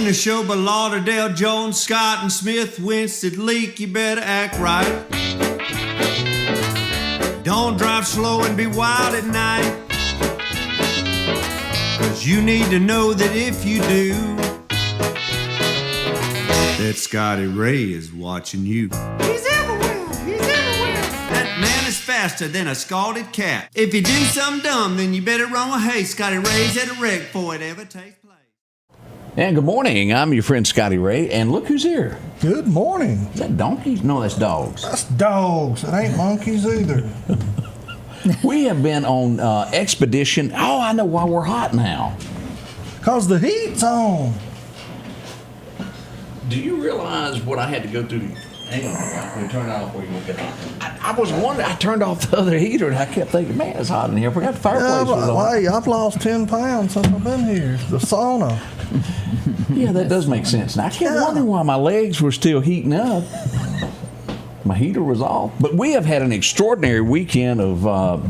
When the show by Lauderdale, Jones, Scott, and Smith, Winston, Leak, you better act right. Don't drive slow and be wild at night, 'cause you need to know that if you do, that Scotty Ray is watching you. He's everywhere, he's everywhere. That man is faster than a scalded cat. If you do something dumb, then you better run with haste. Scotty Ray's at a wreck before it ever takes place. And good morning. I'm your friend Scotty Ray, and look who's here. Good morning. Is that donkeys? No, that's dogs. That's dogs. It ain't monkeys either. We have been on expedition. Oh, I know why we're hot now. 'Cause the heat's on. Do you realize what I had to go through? Hang on, let me turn it off where you won't get hot. I was wondering, I turned off the other heater, and I kept thinking, man, it's hot in here. I forgot the fireplace was on. Hey, I've lost 10 pounds since I've been here. The sauna. Yeah, that does make sense. Now, I kept wondering why my legs were still heating up. My heater was off. But we have had an extraordinary weekend of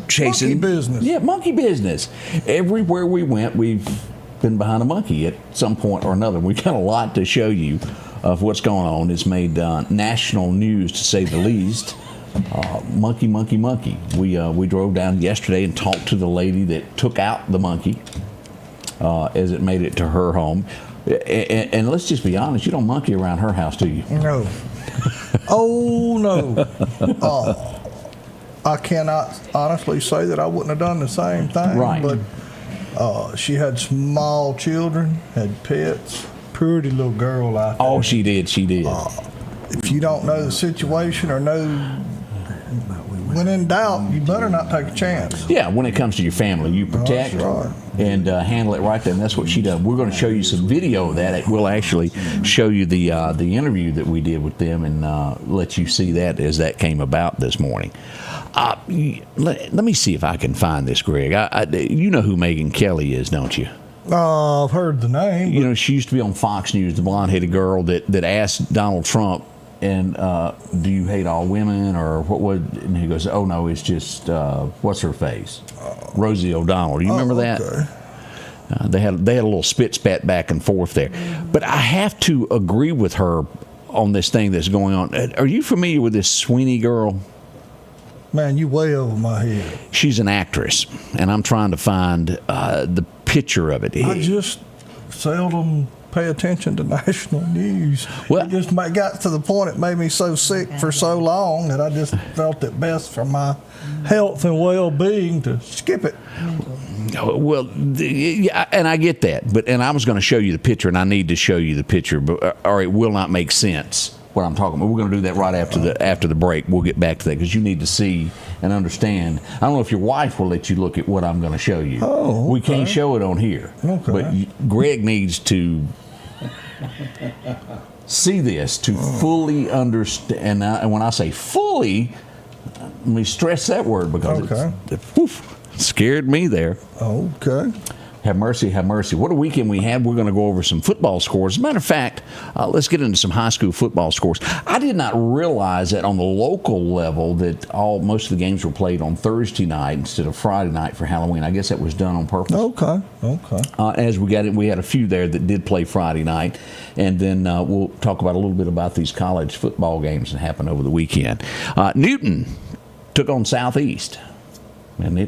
chasing. Monkey business. Yeah, monkey business. Everywhere we went, we've been behind a monkey at some point or another. We've got a lot to show you of what's going on. It's made national news, to say the least. Monkey. We drove down yesterday and talked to the lady that took out the monkey as it made it to her home. And let's just be honest, you don't monkey around her house, do you? No. Oh, no. I cannot honestly say that I wouldn't have done the same thing. Right. But she had small children, had pets. Pretty little girl out there. Oh, she did. If you don't know the situation or know when in doubt, you better not take a chance. Yeah, when it comes to your family, you protect and handle it right there, and that's what she does. We're going to show you some video of that. We'll actually show you the interview that we did with them and let you see that as that came about this morning. Let me see if I can find this, Greg. You know who Megyn Kelly is, don't you? I've heard the name. You know, she used to be on Fox News, the blonde-headed girl that asked Donald Trump, and do you hate all women, or what would? And he goes, oh no, it's just what's her face, Rosie O'Donnell. Do you remember that? Okay. They had a little spit spat back and forth there, but I have to agree with her on this thing that's going on. Are you familiar with this Sweeney girl? Man, you way over my head. She's an actress, and I'm trying to find the picture of it. I just seldom pay attention to national news. Well, it just got to the point it made me so sick for so long that I just felt it best for my health and well-being to skip it. Well, yeah, and I get that, and I was going to show you the picture, and I need to show you the picture, or it will not make sense what I'm talking about. We're going to do that right after the break. We'll get back to that because you need to see and understand. I don't know if your wife will let you look at what I'm going to show you. Oh, okay. We can't show it on here. Okay. But Greg needs to see this to fully understand. And when I say fully, let me stress that word because it scared me there. Okay. Have mercy, have mercy. What a weekend we had. We're going to go over some football scores. As a matter of fact, let's get into some high school football scores. I did not realize that on the local level that most of the games were played on Thursday night instead of Friday night for Halloween. I guess that was done on purpose. Okay. As we got it, we had a few there that did play Friday night. And then we'll talk about a little bit about these college football games that happened over the weekend. Newton took on Southeast. And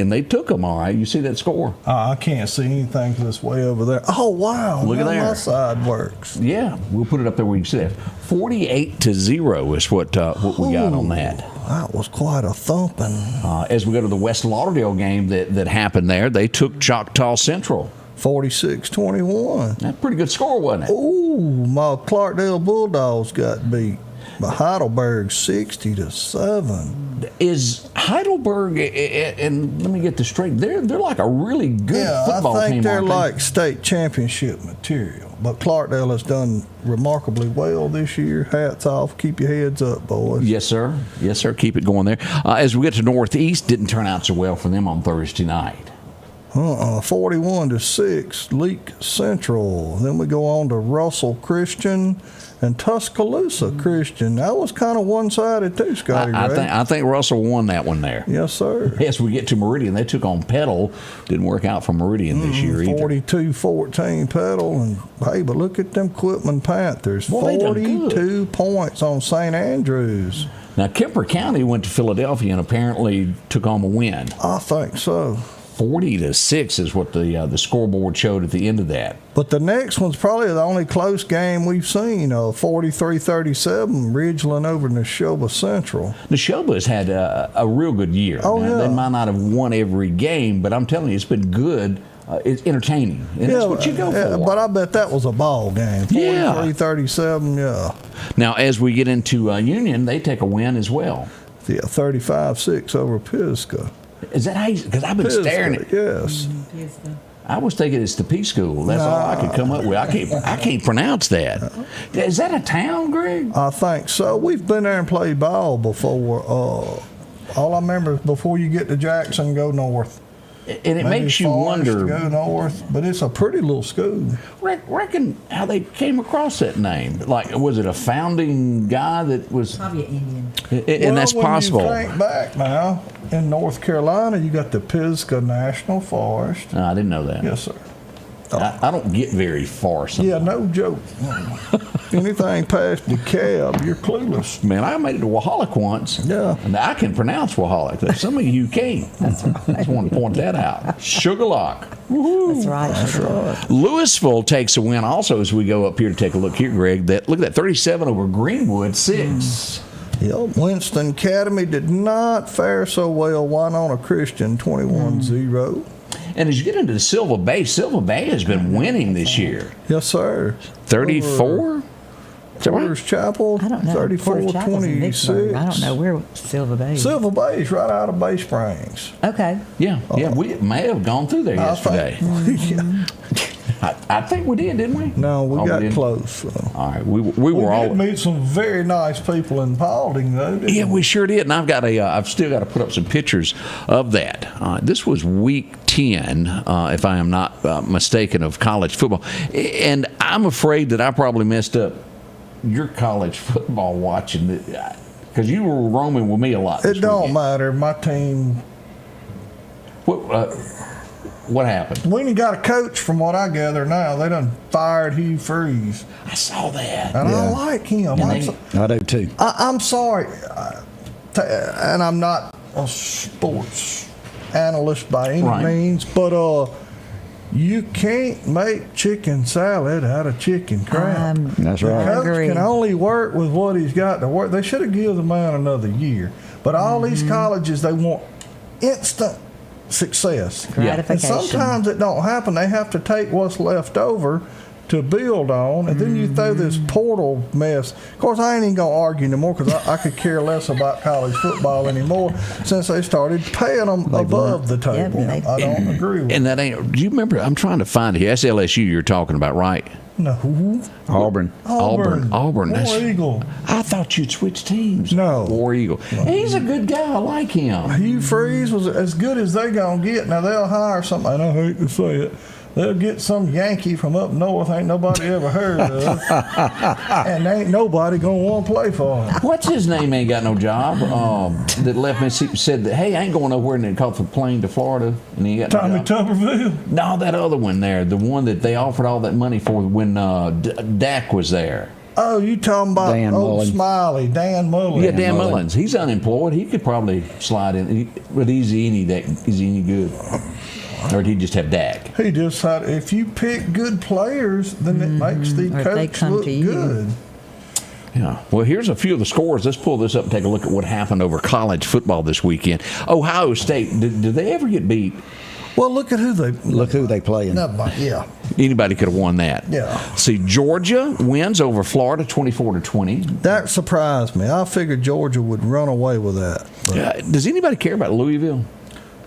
they took them all right. You see that score? I can't see anything because it's way over there. Oh, wow. Look at there. My side works. Yeah, we'll put it up there where you can see that. 48-0 is what we got on that. That was quite a thumping. As we go to the West Lauderdale game that happened there, they took Choctaw Central. 46-21. That's a pretty good score, wasn't it? Ooh, my Clarkdale Bulldogs got beat. But Heidelberg 60-7. Is Heidelberg, and let me get this straight, they're like a really good football team. I think they're aren't like state championship material. But Clarkdale has done remarkably well this year. Hats off. Keep your heads up, boys. Yes, sir. Yes, sir. Keep it going there. As we get to Northeast, didn't turn out so well for them on Thursday night. 41-6, Leak Central. Then we go on to Russell Christian and Tuscaloosa Christian. That was kind of one-sided too, Scotty Ray. I think Russell won that one there. Yes, sir. As we get to Meridian, they took on Petal. Didn't work out for Meridian this year either. 42-14 Petal. And, hey, but look at them Quitman Panthers. Well, they done 42 good. points on St. Andrews. Now, Kemper County went to Philadelphia and apparently took home a win. I think so. 40-6 is what the scoreboard showed at the end of that. But the next one's probably the only close game we've seen. 43-37, Ridgeland over Neshoba Central. Neshoba has had a real good year. Oh, now, yeah. They might not have won every game, but I'm telling you, it's been good. It's entertaining. And that's what you go for. But I bet that was a ball game. 43-37, yeah. Now, as we get into Union, they take a win as well. Yeah, 35-6 over Pisgah. Is that how you, because I've been staring at Yes. I was thinking it's the P School. That's all I could come up with. I can't pronounce that. Is that a town, Greg? I think so. We've been there and played ball before. All I remember is before you get to Jackson, go north. And it makes you wonder. Go north, but it's a pretty little school. Reckon how they came across that name. Like, was it a founding guy that was? Probably an Indian. And that's possible. When you think back now, in North Carolina, you got the Pisgah National Forest. No, I didn't know that. Yes, sir. I don't get very far sometimes. Yeah, no joke. Anything past DeKalb, you're clueless. Man, I made it to Wahalik once. Yeah. And I can pronounce Wahalik. Some of you can't. I just want to point that out. Sugarlock. Woo-hoo. That's right. That's right. Louisville takes a win also as we go up here to take a look here, Greg. Look at that, 37 over Greenwood, 6. Yep. Winston Academy did not fare so well. Winona Christian, 21-0. And as you get into the Silver Bay has been winning this year. Yes, sir. 34? Porter's Chapel, I don't know. Porter's Chapel's in Vicksburg. 34-26. I don't know where Silver Bay is. Silver Bay is right out of Bay Springs. Okay. Yeah, we may have gone through there yesterday. I think we did, didn't we? No, we got didn't? close. So. All right, we We were all. did meet some very nice people in Paulding, though, didn't Yeah, we sure did, and I've still got to put up some pictures of that. This was week 10, if I am not mistaken, of college football, and I'm afraid that I probably messed up your college football watching, because you were roaming with me a lot. It don't matter. My team. What happened? We ain't got a coach, from what I gather now. They done fired Hugh Freeze. I saw that. And I like him. I do too. I'm sorry, and I'm not a sports analyst by any means, but you can't make chicken salad out of chicken crap. That's right. The coach agree. can only work with what he's got to work. They should have given the man another year. But all these colleges, they want instant success. Gratification. And sometimes it don't happen. They have to take what's left over to build on, and then you throw this portal mess. Of course, I ain't even going to argue anymore because I could care less about college football anymore since they started paying them above the table. Yep, I don't agree with And that ain't. Do you remember? I'm trying to find it. That's LSU you're talking about, right? No. Auburn. Auburn. War Eagle. I thought you'd switch teams. No. War Eagle. He's a good guy. I like him. Hugh Freeze was as good as they going to get. Now, they'll hire somebody, I hate to say it, they'll get some Yankee from up north ain't nobody ever heard of. And ain't nobody going to want to play for him. What's his name? Ain't got no job. That left Mississippi said that, hey, I ain't going nowhere, and then caught the plane to Florida, and he got Tommy no job. Tuberville. No, that other one there, the one that they offered all that money for when Dak was there. Oh, you talking about Dan Mullen. Smiley, Dan Mullen. Yeah, Dan Mullins. He's unemployed. He could probably slide in. But is he any good? Or did he just have Dak? He just had, if you pick good players, then it makes the Or if they coach come look to you. good. Yeah. Well, here's a few of the scores. Let's pull this up and take a look at what happened over college football this weekend. Ohio State, did they ever get beat? Well, look at who they playing. Yeah. Anybody could have won that. Yeah. See, Georgia wins over Florida 24-20. That surprised me. I figured Georgia would run away with that. But Does anybody care about Louisville?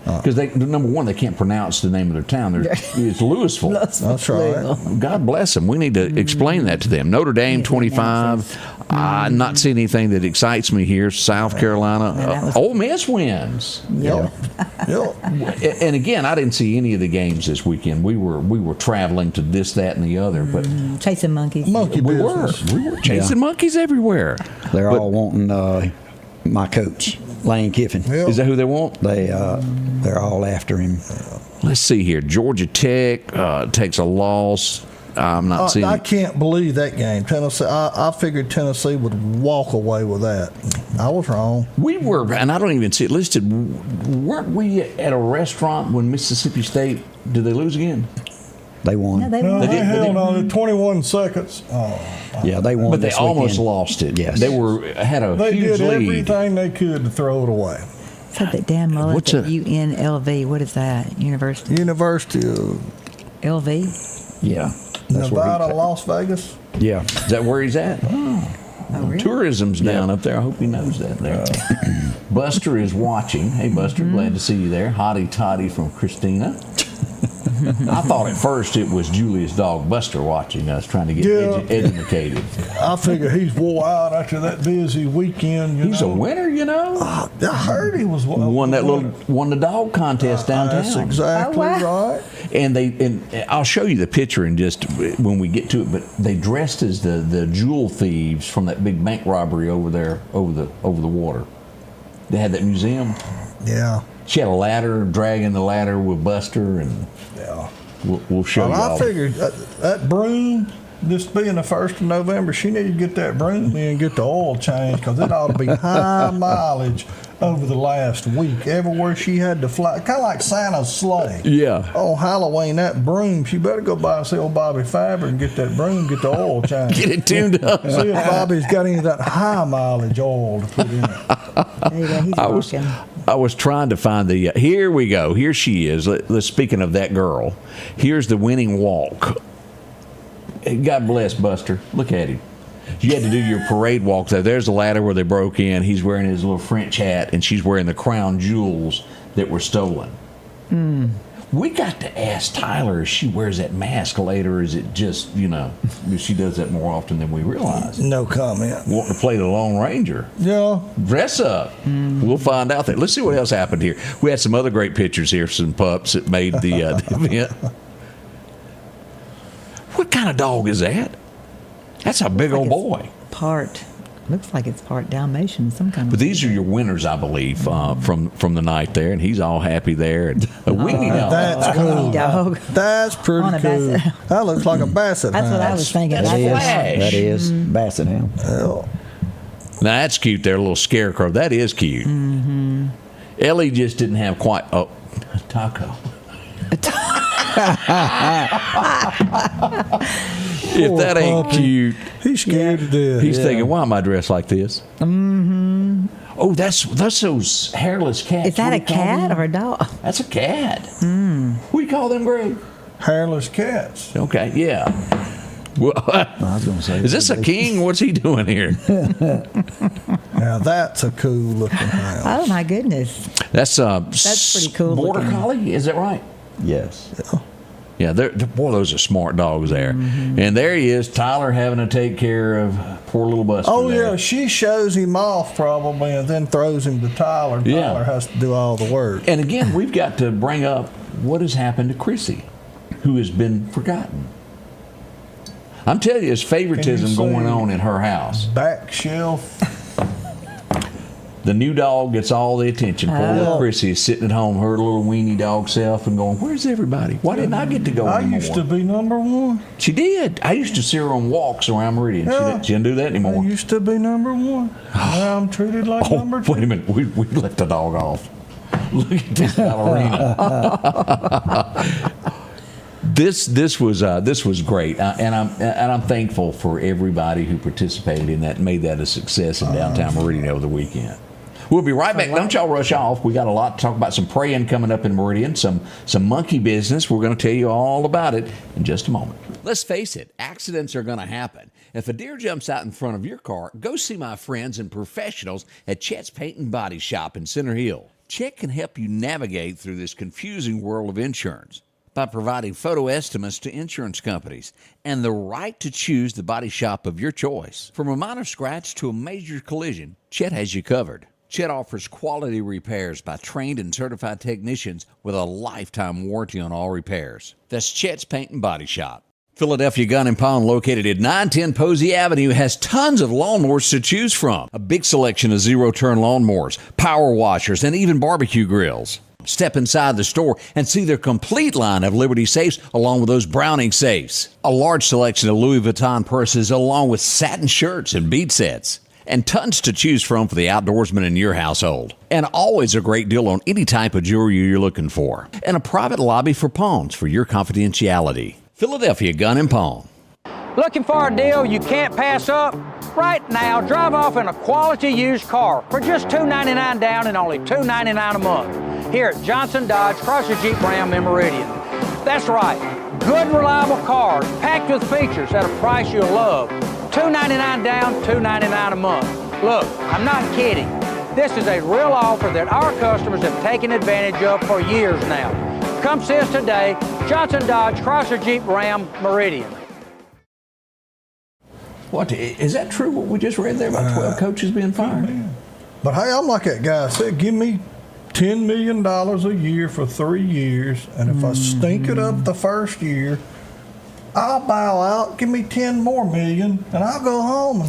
Because number one, they can't pronounce the name of their town. It's Louisville. That's right. God bless them. We need to explain that to them. Notre Dame 25. I'm not seeing anything that excites me here. South Carolina. Ole Miss wins. Yep. And again, I didn't see any of the games this weekend. We were traveling to this, that, and the other. But chasing monkeys. Monkey we business. were chasing monkeys everywhere. They're all wanting my coach, Lane Kiffin. Yep. Is that who they want? They're all after him. Let's see here. Georgia Tech takes a loss. I'm not seeing. I can't believe that game. Tennessee. I figured Tennessee would walk away with that. I was wrong. We were, and I don't even see it listed. Weren't we at a restaurant when Mississippi State? Did they lose again? They won. No, they No, won. they held on to 21 seconds. Yeah, they won. But they this almost weekend. lost it. Yes. They had a They huge did lead. everything they could to throw it away. Said that damn mullet What's at a- UNLV. What is that? University University of LV. Yeah. That's where Nevada, he's at. Las Vegas. Yeah. Is that where he's at? Oh, really? Tourism's down up there. I hope he knows that there. Buster is watching. Hey, Buster, glad to see you there. Hottie toddy from Christina. I thought at first it was Julia's dog Buster watching us, trying to get educated. I figure he's wore out after that busy weekend. He's a winner, you know. I heard he was Won the dog contest downtown. That's exactly Oh, wow. right. And I'll show you the picture in just when we get to it. But they dressed as the jewel thieves from that big bank robbery over there over the water. They had that museum. Yeah. She had a ladder, dragging the ladder with Buster, and Yeah. we'll show you. Well, I figured that broom, this being the 1st of November, she needed to get that broom in and get the oil changed because it ought to be high mileage over the last week. Everywhere she had to fly, kind of like Santa's sleigh. Yeah. On Halloween, that broom, she better go by and see old Bobby Faber and get that broom, get the oil changed. Get it tuned up. See if Bobby's got any of that high mileage oil to put in it. There you go. He's walking. I was trying to find the. Here we go. Here she is. Let's speaking of that girl. Here's the winning walk. God bless Buster. Look at him. You had to do your parade walk there. There's the ladder where they broke in. He's wearing his little French hat, and she's wearing the crown jewels that were stolen. We got to ask Tyler if she wears that mask later, or is it just, she does that more often than we realize. No comment. Wanting to play the Lone Ranger. Yeah. Dress up. We'll find out that. Let's see what else happened here. We had some other great pictures here, some pups that made the event. What kind of dog is that? That's a big old boy. Looks like it's part Dalmatian, some kind of. But these are your winners, I believe, from the night there, and he's all happy there. And a weenie dog. That's cool. dog. That's pretty On a cool. basset. That looks like a basset That's hound. what I was thinking. That's Flash. That is Basset Hound. Yeah. Now that's cute there, a little scarecrow. That is cute. Mm-hmm. Ellie just didn't have quite a taco. If that ain't puppy. cute, He's scared to death. he's thinking, why am I dressed like this? Mm-hmm. Oh, that's those hairless cats. Is that What a do you call cat them? or a dog? That's a cat. What do you call them, Greg? Hairless cats. Okay, yeah. Well, I was going to say. is this a king? What's he doing here? Now that's a cool looking hound. Oh my goodness! That's pretty cool Border looking. collie, is that right? Yes. Yeah, boy, those are smart dogs there. Mm-hmm. And there he is, Tyler having to take care of poor little Buster. Oh there. yeah, she shows him off probably and then throws him to Tyler. Yeah. Tyler has to do all the work. And again, we've got to bring up what has happened to Chrissy, who has been forgotten. I'm telling you, there's favoritism Can you going say- on in her house. Back shelf. The new dog gets all the attention. Poor little Chrissy is sitting at home, her little weenie dog self, and going, "Where's everybody? Why didn't I get to go I anymore?" used to be number one. She did. I used to see her on walks around Meridian. Yeah. She didn't do that I anymore. used to be number one. Now I'm treated like number two. Wait a minute. We let the dog off. Look at this ballerina. This was great, and I'm thankful for everybody who participated in that and made that a success in downtown Meridian over the weekend. We'll be right back. Don't y'all rush off. We got a lot to talk about. Some praying coming up in Meridian. Some monkey business. We're going to tell you all about it in just a moment. Let's face it, accidents are going to happen. If a deer jumps out in front of your car, go see my friends and professionals at Chet's Paint and Body Shop in Center Hill. Chet can help you navigate through this confusing world of insurance by providing photo estimates to insurance companies and the right to choose the body shop of your choice. From a minor scratch to a major collision, Chet has you covered. Chet offers quality repairs by trained and certified technicians with a lifetime warranty on all repairs. That's Chet's Paint and Body Shop. Philadelphia Gun and Pawn, located at 910 Posey Avenue, has tons of lawnmowers to choose from. A big selection of zero-turn lawnmowers, power washers, and even barbecue grills. Step inside the store and see their complete line of Liberty safes along with those Browning safes. A large selection of Louis Vuitton purses along with satin shirts and bead sets. And tons to choose from for the outdoorsman in your household. And always a great deal on any type of jewelry you're looking for. And a private lobby for pawns for your confidentiality. Philadelphia Gun and Pawn. Looking for a deal you can't pass up? Right now, drive off in a quality used car for just $299 down and only $299 a month here at Johnson Dodge Chrysler Jeep Ram in Meridian. That's right, good reliable cars packed with features at a price you'll love. $299 down, $299 a month. Look, I'm not kidding. This is a real offer that our customers have taken advantage of for years now. Come see us today, Johnson Dodge Chrysler Jeep Ram Meridian. What, is that true what we just read there about 12 coaches being fired? But hey, I'm like that guy. I said, give me $10 million a year for 3 years, and if I stink it up the first year, I'll bow out, give me 10 more million, and I'll go home.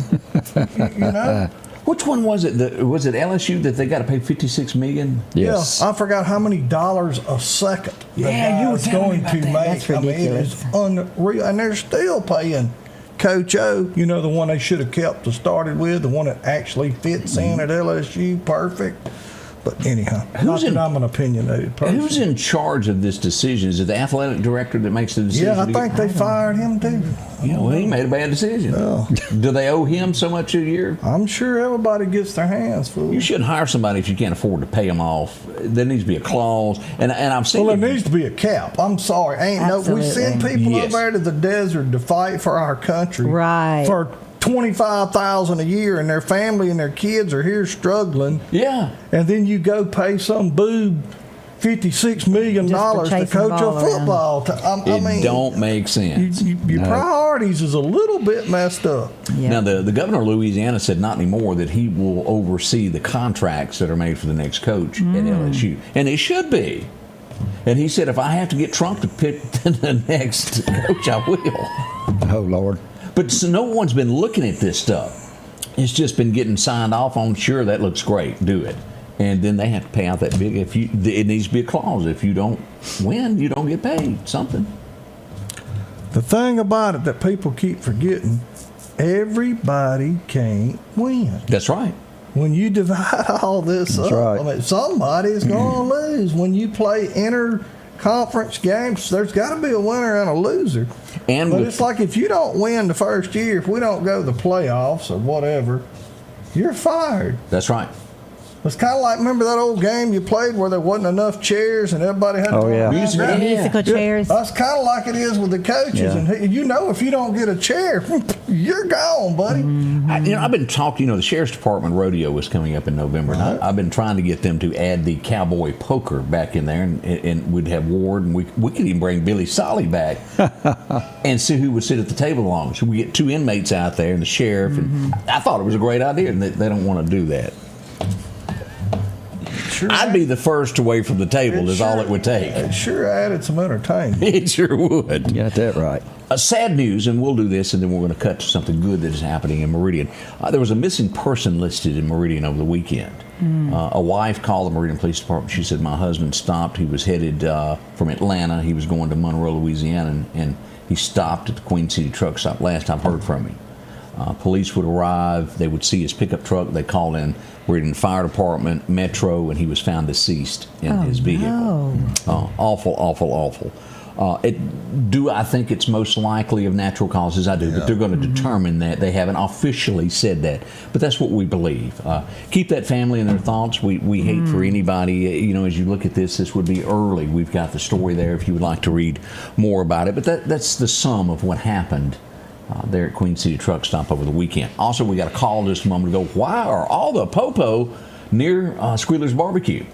And, you know? Which one was it? Was it LSU that they got to pay $56 million? Yes. Yeah, I forgot how many dollars a second the Yeah, you were guy's telling me going about to that. make. That's I mean, ridiculous. it's unreal, and they're still paying Coach O. You know, the one they should have kept to started with, the one that actually fits in at LSU, perfect. But anyhow, I'm an opinionated person. Who's in charge of this decision? Is it the athletic director that makes the decision? Yeah, I think they fired him too. Yeah, well, he made a bad decision. No. Do they owe him so much a year? I'm sure everybody gets their hands full. You shouldn't hire somebody if you can't afford to pay them off. There needs to be a clause, and I've seen. Well, there needs to be a cap. I'm sorry, we send people Yes. over there to the desert to fight for our country, Right. For $25,000 a year, and their family and their kids are here struggling. Yeah. And then you go pay some boob $56 million Just for to chasing coach the ball a football team. I It mean, don't make sense. your priorities is a little bit messed up. Yeah. Now, the governor of Louisiana said not anymore that he will oversee the contracts that are made for the next coach at LSU. And it should be. And he said, if I have to get Trump to pick the next coach, I will. Oh, Lord. But so no one's been looking at this stuff. It's just been getting signed off on, sure, that looks great, do it. And then they have to pay out that big. It needs to be a clause. If you don't win, you don't get paid something. The thing about it that people keep forgetting, everybody can't win. That's right. When you divide all this That's up, right. I mean, somebody's going to lose. When you play inter-conference games, there's got to be a winner and a loser. And But with- it's like if you don't win the first year, if we don't go to the playoffs or whatever, you're fired. That's right. It's kind of like, remember that old game you played where there wasn't enough chairs and everybody had to Oh, run yeah. around? Musical- Musical chairs. That's kind of like it is with the coaches. Yeah. And you know, if you don't get a chair, you're gone, buddy. I've been talking, the Sheriff's Department rodeo is coming up in November. And I've been trying to get them to add the cowboy poker back in there. And we'd have Ward, and we could even bring Billy Solly back and see who would sit at the table longest. We get 2 inmates out there and the sheriff. And I thought it was a great idea, and they don't want to do that. Sure I'd be the first away from the table is all it would take. It sure added some entertainment. It sure would. You got that right. Sad news, and we'll do this, and then we're going to cut to something good that is happening in Meridian. There was a missing person listed in Meridian over the weekend. A wife called the Meridian Police Department. She said, my husband stopped. He was headed from Atlanta. He was going to Monroe, Louisiana, and he stopped at the Queen City truck stop. Last I've heard from him. Police would arrive. They would see his pickup truck. They called in Meridian Fire Department, Metro, and he was found deceased in his vehicle. No. Awful, awful, awful. Do I think it's most likely of natural causes? I do, but they're going to determine that. They haven't officially said that, but that's what we believe. Keep that family in their thoughts. We hate for anybody, as you look at this would be early. We've got the story there if you would like to read more about it, but that's the sum of what happened there at Queen City Truck Stop over the weekend. Also, we got a call just a moment ago. Why are all the popo near Squealer's Barbecue?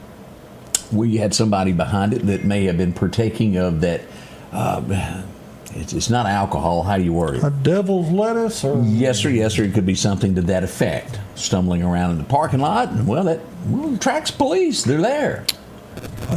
where you had somebody behind it that may have been partaking of that. It's not alcohol. How do you word it? A devil's lettuce, or Yes, sir. Yes, sir. It could be something to that effect. Stumbling around in the parking lot, and the tracks police. They're there.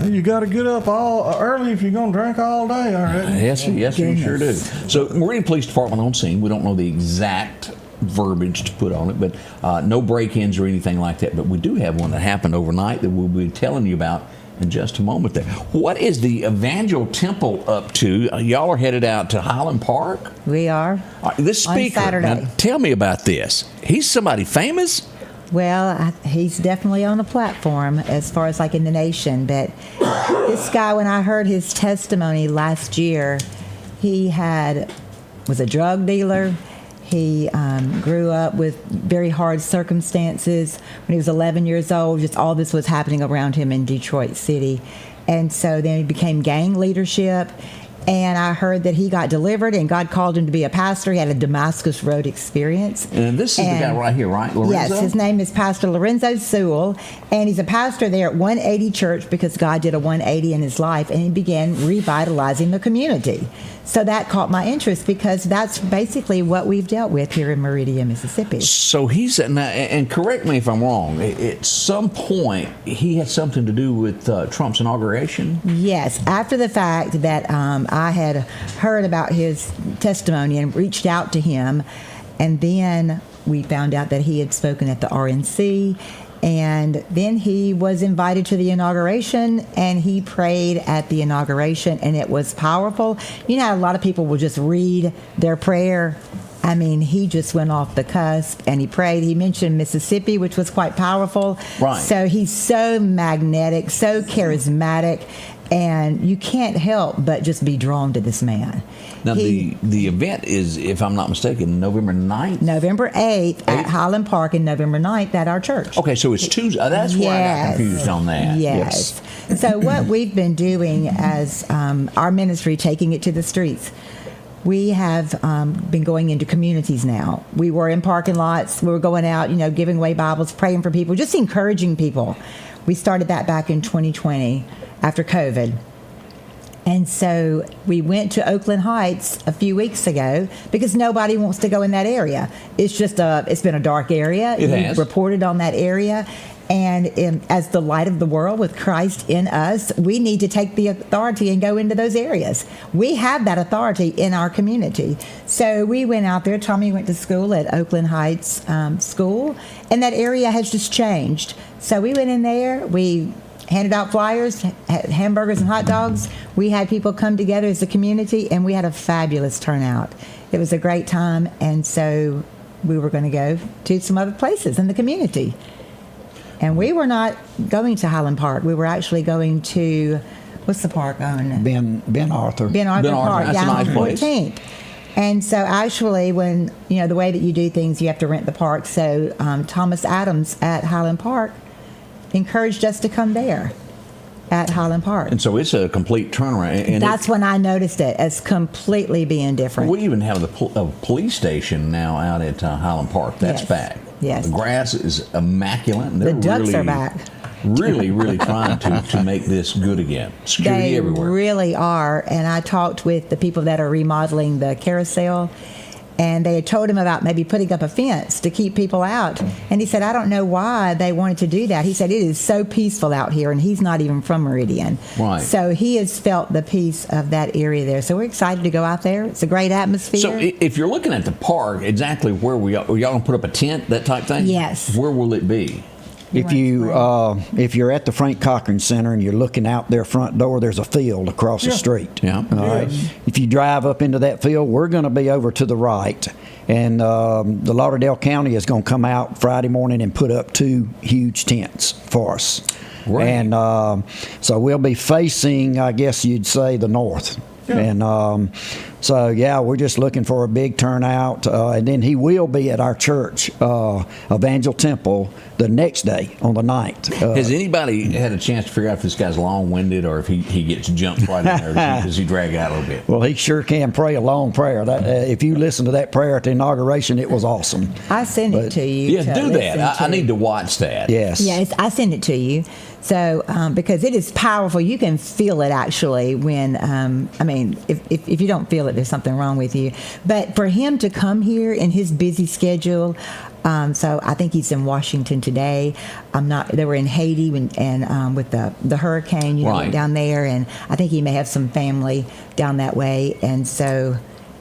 you got to get up all early if you're going to drink all day. All right. Yes, sir. Yes, sir. You sure do. So, Meridian Police Department on scene. We don't know the exact verbiage to put on it, but no break-ins or anything like that. But we do have one that happened overnight that we'll be telling you about in just a moment there. What is the Evangel Temple up to? Y'all are headed out to Highland Park? We are. This speaker, on Saturday. now tell me about this. He's somebody famous? Well, he's definitely on the platform as far as like in the nation. But this guy, when I heard his testimony last year, he was a drug dealer. He grew up with very hard circumstances. When he was 11 years old, just all this was happening around him in Detroit City. And so then he became gang leadership. And I heard that he got delivered and God called him to be a pastor. He had a Damascus Road experience. And this is the guy right here, right? Lorenzo? Yes, his name is Pastor Lorenzo Sewell. And he's a pastor there at 180 Church because God did a 180 in his life. And he began revitalizing the community. So that caught my interest because that's basically what we've dealt with here in Meridian, Mississippi. So he's, and correct me if I'm wrong, at some point he had something to do with Trump's inauguration? Yes, after the fact that I had heard about his testimony and reached out to him, and then we found out that he had spoken at the RNC, and then he was invited to the inauguration, and he prayed at the inauguration, and it was powerful. You know how a lot of people will just read their prayer? I mean, he just went off the cusp, and he prayed. He mentioned Mississippi, which was quite powerful. Right. So he's so magnetic, so charismatic, and you can't help but just be drawn to this man. Now, the event is, if I'm not mistaken, November 9th? November 8th at Highland Park and November 9th at our church. Okay, so it's Tuesday. That's where I got confused on that. Yes. So what we've been doing as our ministry, taking it to the streets, we have been going into communities now. We were in parking lots. We were going out, giving away Bibles, praying for people, just encouraging people. We started that back in 2020 after COVID. And so we went to Oakland Heights a few weeks ago because nobody wants to go in that area. It's just it's been a dark area. It has. Reported on that area. And as the light of the world with Christ in us, we need to take the authority and go into those areas. We have that authority in our community. So we went out there. Tommy went to school at Oakland Heights School, and that area has just changed. So we went in there. We handed out flyers, had hamburgers and hot dogs. We had people come together as a community, and we had a fabulous turnout. It was a great time, and so we were going to go to some other places in the community. And we were not going to Highland Park. We were actually going to, what's the park on? Ben Arthur. Ben Arthur Park, that's a down nice on place. 14th. And so actually when, the way that you do things, you have to rent the park. So Thomas Adams at Highland Park encouraged us to come there at Highland Park. And so it's a complete turnaround. And that's when I noticed it as completely being different. we even have a police station now out at Highland Park. That's Yes. back. Yes. The grass is immaculate. And The they're ducks really, are back. really trying to make this good again. Security They everywhere. really are. And I talked with the people that are remodeling the carousel, and they had told him about maybe putting up a fence to keep people out. And he said, I don't know why they wanted to do that. He said, it is so peaceful out here, and he's not even from Meridian. Right. So he has felt the peace of that area there. So we're excited to go out there. It's a great atmosphere. So if you're looking at the park, exactly where are y'all going to put up a tent, that type thing? Yes. Where will it be? If you're at the Frank Cochran Center and you're looking out their front door, there's a field across the street. Yeah. All right. If you drive up into that field, we're going to be over to the right, and the Lauderdale County is going to come out Friday morning and put up 2 huge tents for us. Right. And so we'll be facing, I guess you'd say, the north. Yeah. And So, yeah, we're just looking for a big turnout. And then he will be at our church, Evangel Temple, the next day on the 9th. Has anybody had a chance to figure out if this guy's long-winded or if he gets jumped right in there? Does he drag out a little bit? Well, he sure can pray a long prayer. If you listen to that prayer at the inauguration, it was awesome. I send it to you. Yeah, do that. I need to watch that. Yes. Yes, I send it to you. So, because it is powerful, you can feel it actually when, if you don't feel it, there's something wrong with you. But for him to come here in his busy schedule, so I think he's in Washington today. They were in Haiti and with the hurricane, right. down there, and I think he may have some family down that way, and so.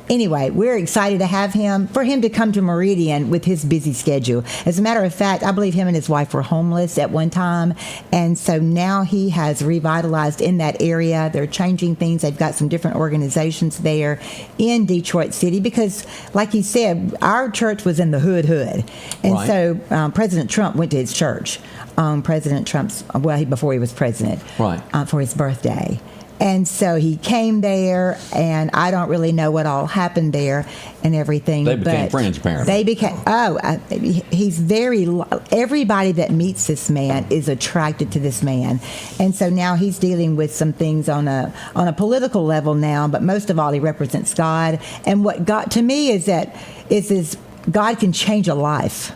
Anyway, we're excited to have for him to come to Meridian with his busy schedule. As a matter of fact, I believe him and his wife were homeless at one time. And so now he has revitalized in that area. They're changing things. They've got some different organizations there in Detroit City because, like he said, our church was in the hood. And right. So President Trump went to his church. President Trump's, before he was president, right. For his birthday. And so he came there, and I don't really know what all happened there and everything. They became friends, apparently. They became, he's everybody that meets this man is attracted to this man. And so now he's dealing with some things on a political level now, but most of all, he represents God. And what got to me is God can change a life.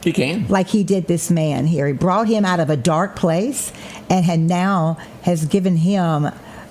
He can. Like he did this man here. He brought him out of a dark place and has given him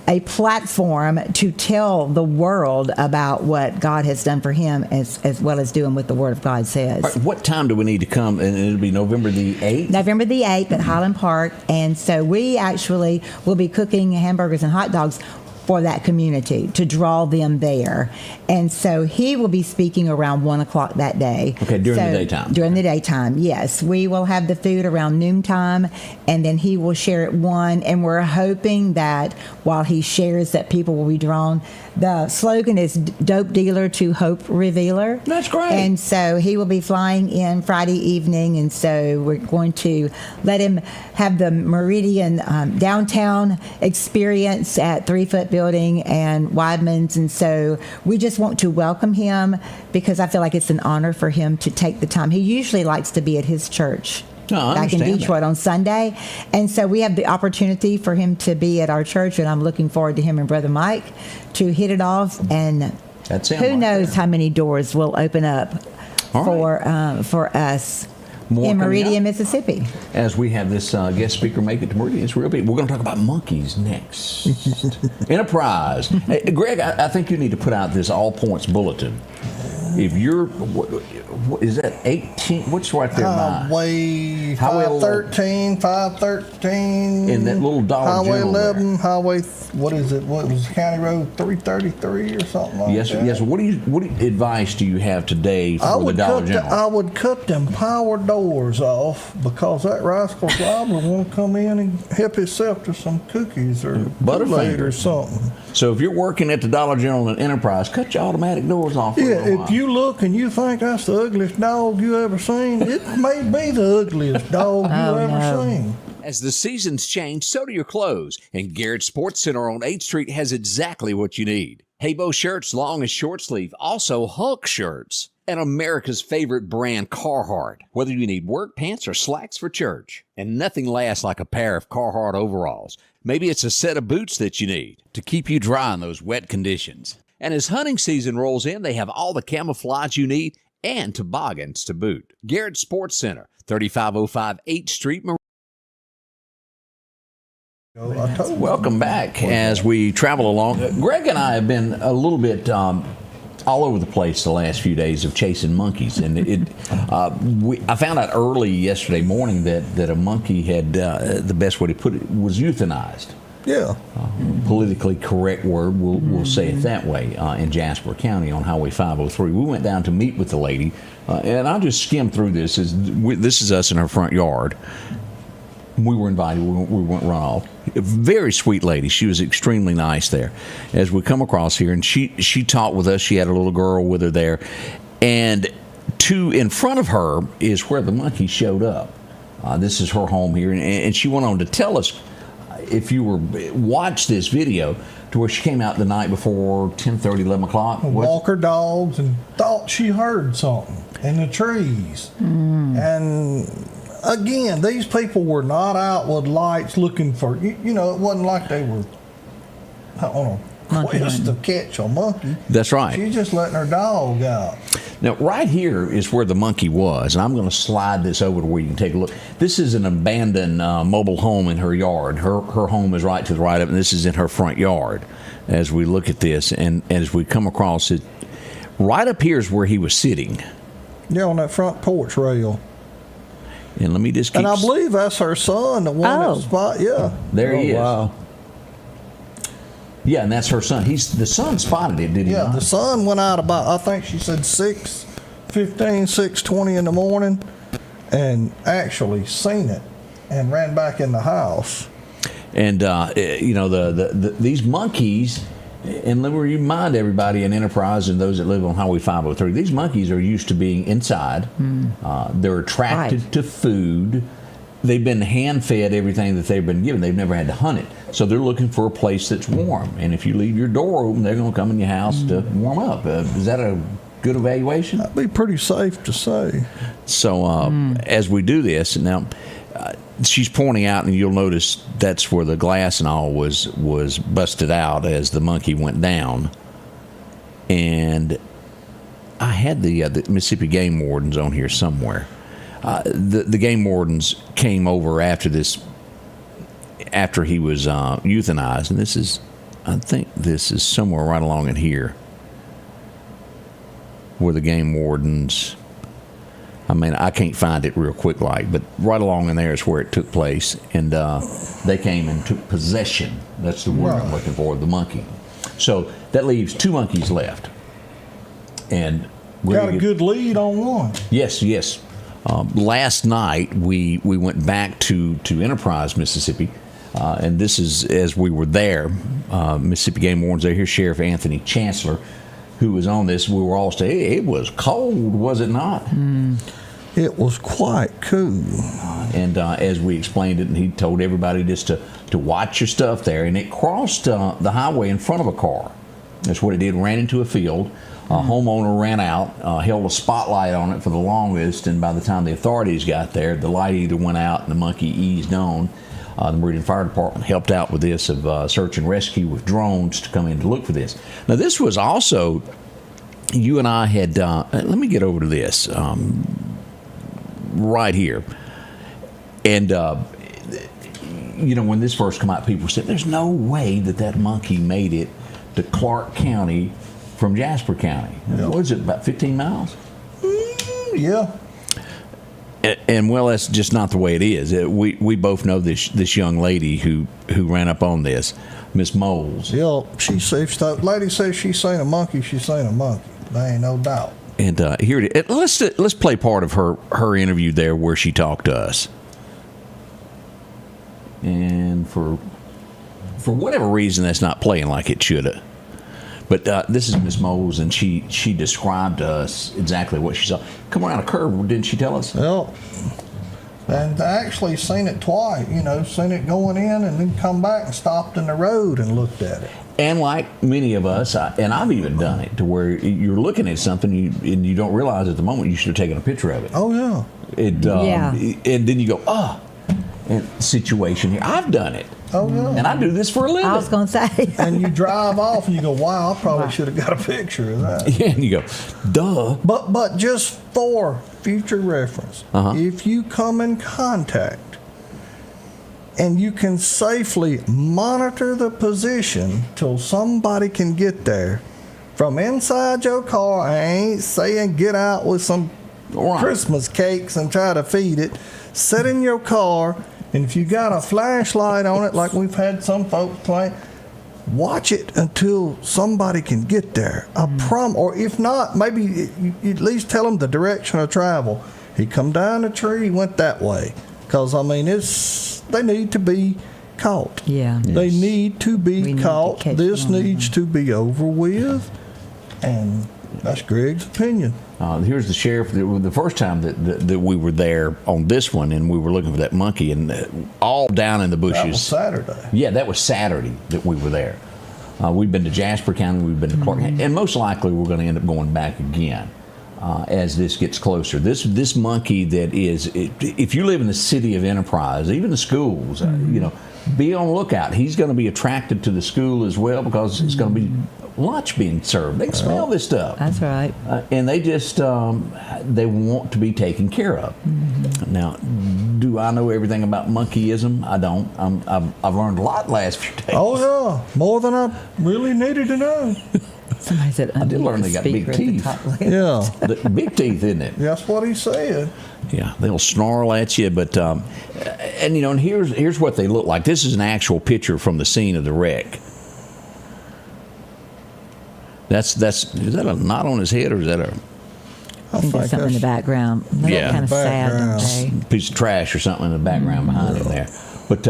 a platform to tell the world about what God has done for him as well as doing what the Word of God says. Right, what time do we need to come? And it'll be November the 8th? November the 8th at Highland Park. And so we actually will be cooking hamburgers and hot dogs for that community to draw them there. And so he will be speaking around 1 o'clock that day. Okay, during the daytime. During the daytime, yes. We will have the food around noontime, and then he will share at 1. And we're hoping that while he shares that people will be drawn. The slogan is Dope Dealer to Hope Revealer. That's great. And so he will be flying in Friday evening, and so we're going to let him have the Meridian downtown experience at 3 Foot Building and Weidman's. And so we just want to welcome him because I feel like it's an honor for him to take the time. He usually likes to be at his church. Back in Detroit on Sunday. And so we have the opportunity for him to be at our church, and I'm looking forward to him and Brother Mike to hit it off. And who knows how many doors will open up for us in Meridian, Mississippi. As we have this guest speaker make it to Meridian, it's real big. We're going to talk about monkeys next. Enterprise. Hey, Greg, I think you need to put out this all points bulletin. If you're, is that 18? What's right there? Highway 513. In that little Dollar Highway General 11, there. Highway, what is it? What was County Road 333 or something like that? Yes. What advice do you have today for the Dollar General? I would cut them power doors off because that rascal Gobbler won't come in and help himself to some cookies or Kool-Aid or something. So if you're working at the Dollar General and Enterprise, cut your automatic doors off. Yeah, if you look and you think that's the ugliest dog you ever seen, it may be the ugliest dog you ever seen. As the seasons change, so do your clothes. And Garrett Sports Center on 8th Street has exactly what you need. Haybo shirts, long and short sleeve. Also Hulk shirts. And America's favorite brand, Carhartt. Whether you need work pants or slacks for church. And nothing lasts like a pair of Carhartt overalls. Maybe it's a set of boots that you need to keep you dry in those wet conditions. And as hunting season rolls in, they have all the camouflage you need and toboggans to boot. Garrett Sports Center, 3505 8th Street, Welcome back as we travel along. Greg and I have been a little bit all over the place the last few days of chasing monkeys, and I found out early yesterday morning that a monkey had the best way to put it was euthanized. Yeah. Politically correct word, we'll say it that way, in Jasper County on Highway 503. We went down to meet with the lady, and I'll just skim through this. This is us in her front yard. We were invited. We went run off. A very sweet lady. She was extremely nice there. As we come across here, and she talked with us. She had a little girl with her there, and in front of her is where the monkey showed up. This is her home here, and she went on to tell us. if you watch this video, to where she came out the night before 10:30, 11 o'clock. Walk her dogs and thought she heard something in the trees. And again, these people were not out with lights looking for, you know, it wasn't like they were on a quest to catch a monkey. That's right. She's just letting her dog out. Now, right here is where the monkey was, and I'm going to slide this over to where you can take a look. This is an abandoned mobile home in her yard. Her home is right to the right of it, and this is in her front yard as we look at this. And as we come across it, right up here is where he was sitting. Yeah, on that front porch rail. And let me just keep... And I believe that's her son, the one Oh. that spot. Yeah. There he is. Wow. Yeah, and that's her son. The son spotted it, did he Yeah, not? the sun went out about, I think she said 6:15, 6:20 in the morning, and actually seen it and ran back in the house. And you know, these monkeys, and let me remind everybody in Enterprise and those that live on Highway 503, these monkeys are used to being inside. They're attracted Right. to food. They've been hand-fed everything that they've been given. They've never had to hunt it. So they're looking for a place that's warm. And if you leave your door open, they're going to come in your house to warm up. Is that a good evaluation? That'd be pretty safe to say. So as we do this, now she's pointing out, and you'll notice that's where the glass and all was busted out as the monkey went down. And I had the Mississippi Game Wardens on here somewhere. The game wardens came over after he was euthanized, and I think this is somewhere right along in here where the game wardens, I mean, I can't find it real quick but right along in there is where it took place, and they came and took possession. That's the word I'm looking for, the monkey. So that leaves 2 monkeys left, and Got a good lead on one. Yes. Last night we went back to Enterprise, Mississippi, and this is as we were there. Mississippi Game Wardens there. Here's Sheriff Anthony Chancellor, who was on this. We were all saying, hey, it was cold, was it not? It was quite cool. And as we explained it, and he told everybody just to watch your stuff there, and it crossed the highway in front of a car. That's what it did. Ran into a field. A homeowner ran out, held a spotlight on it for the longest, and by the time the authorities got there, the light either went out and the monkey eased on. The Meridian Fire Department helped out with this of search and rescue with drones to come in to look for this. Now, this was also, you and I had, let me get over to this right here. And, you know, when this first came out, people said, there's no way that monkey made it to Clark County from Jasper County. What is it, about 15 miles? Yeah. And well, that's just not the way it is. We both know this young lady who ran up on this, Miss Moles. Yeah, if the lady says she's seen a monkey, she's seen a monkey. There ain't no doubt. And here it is. Let's play part of her interview there where she talked to us. And for whatever reason, that's not playing like it should have. But this is Miss Moles, and she described to us exactly what she saw. Come around a curve, didn't she tell us? Yep. And I actually seen it twice, seen it going in and then come back and stopped in the road and looked at it. And like many of us, and I've even done it, to where you're looking at something and you don't realize at the moment you should have taken a picture of it. Oh, yeah. And then you go, and situation here. I've done it. Oh, yeah. And I do this for a living. I was going to say. And you drive off and you go, wow, I probably should have got a picture of that. Yeah, and you go, duh. But just for future reference, if you come in contact and you can safely monitor the position till somebody can get there from inside your car, I ain't saying get out with some Christmas cakes and try to feed it. Sit in your car, and if you got a flashlight on it, like we've had some folks play, watch it until somebody can get there. Or if not, maybe you at least tell them the direction of travel. He come down the tree, he went that way. Because, they need to be caught. Yeah. They Yes. need to be We need to caught. catch This them. needs to be over with. And That's Greg's opinion. Here's the sheriff. The first time that we were there on this one, and we were looking for that monkey, and all down in the bushes. That was Saturday. Yeah, that was Saturday that we were there. We've been to Jasper County, we've been to Clark County, and most likely we're going to end up going back again as this gets closer. This monkey that is, if you live in the city of Enterprise, even the schools, be on the lookout. He's going to be attracted to the school as well because it's going to be lunch being served. They can smell this stuff. That's right. And they just, they want to be taken care of. Now, do I know everything about monkeyism? I don't. I've learned a lot the last few days. Oh, yeah. More than I really needed to know. Somebody said, I did learn they got big teeth. Yeah. The big teeth, isn't it? That's what he said. Yeah, they'll snarl at you, but and and here's what they look like. This is an actual picture from the scene of the wreck. Is that a knot on his head, or is that a? I think there's something in the background. They look kind of sad, don't they? Piece of trash or something in the background behind him there. But